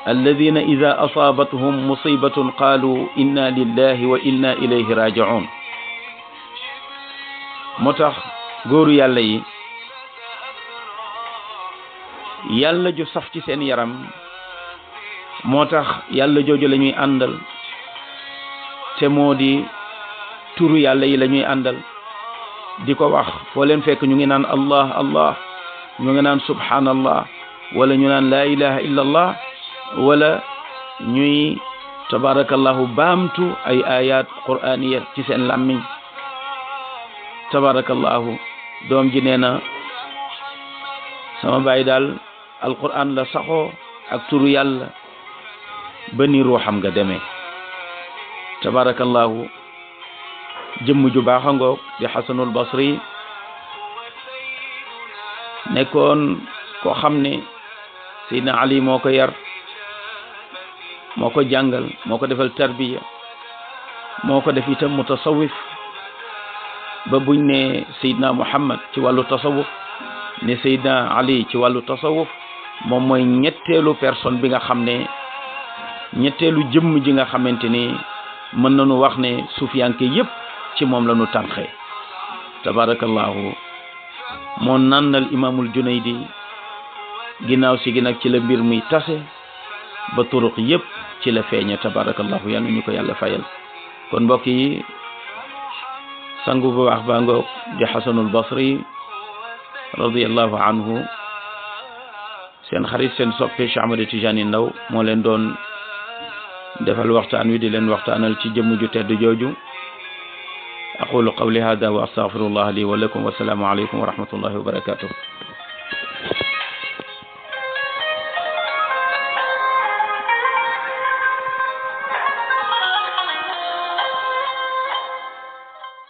alladina ida asaabathum musibatun qaalu inna lillahi wa inna ilayhi raji'un moo tax góoru yàlla yi yàlla ju saf ci seen yaram moo tax yàlla jooju la ñuy àndal te moo di turu yàlla yi la ñuy àndal di ko wax foo leen fekk ñu ngi naan allah allah ñu ngi naan subhanallah wala ñu naan la ilaha illa allah wala ñuy tabarakallahu baamtu ay ayat qur'aniya ci seen làmmiñ tabarakallahu doom ji nee na sama baay daal alquran la saxoo ak turu yàlla ba ni ruuxam nga demee tabarakallahu jëmm ju baax a ngoog di Xasanul Basri nekkoon koo xam ne Seydina Ali moo ko yar moo ko jàngal moo ko defal tarbiya moo ko def itam mutasawwif ba buñ ne Seydina Muhammad ci wàllu tasawuf ne Seydina Ali ci wàllu tasawuf moom mooy ñetteelu personne bi nga xam ne ñetteelu jëmm ji nga xamante ni mën nañu wax ne suufiyanke yépp ci moom la ñu tànqee tabarakallahu moo nannal imaamul Junaydi ginnaaw si gi nag ci la mbir mi tase ba turuq yépp ci la feeñe tabarakallahu yal na ñu ko yàlla fayal kon mbokk yi sangu bu baax baa ngoog di Xasanul Basri radiyallahu anhu seen xarit seen soppe Cheikh Ahmad Tidiane Ndao moo leen doon defal waxtaan wi di leen waxtaanal ci jëmm ju tedd jooju aqulu qawli hada wa astaghfirullah li wa lakum wa salaamu alaykum wa rahmatullahi wa barakatuh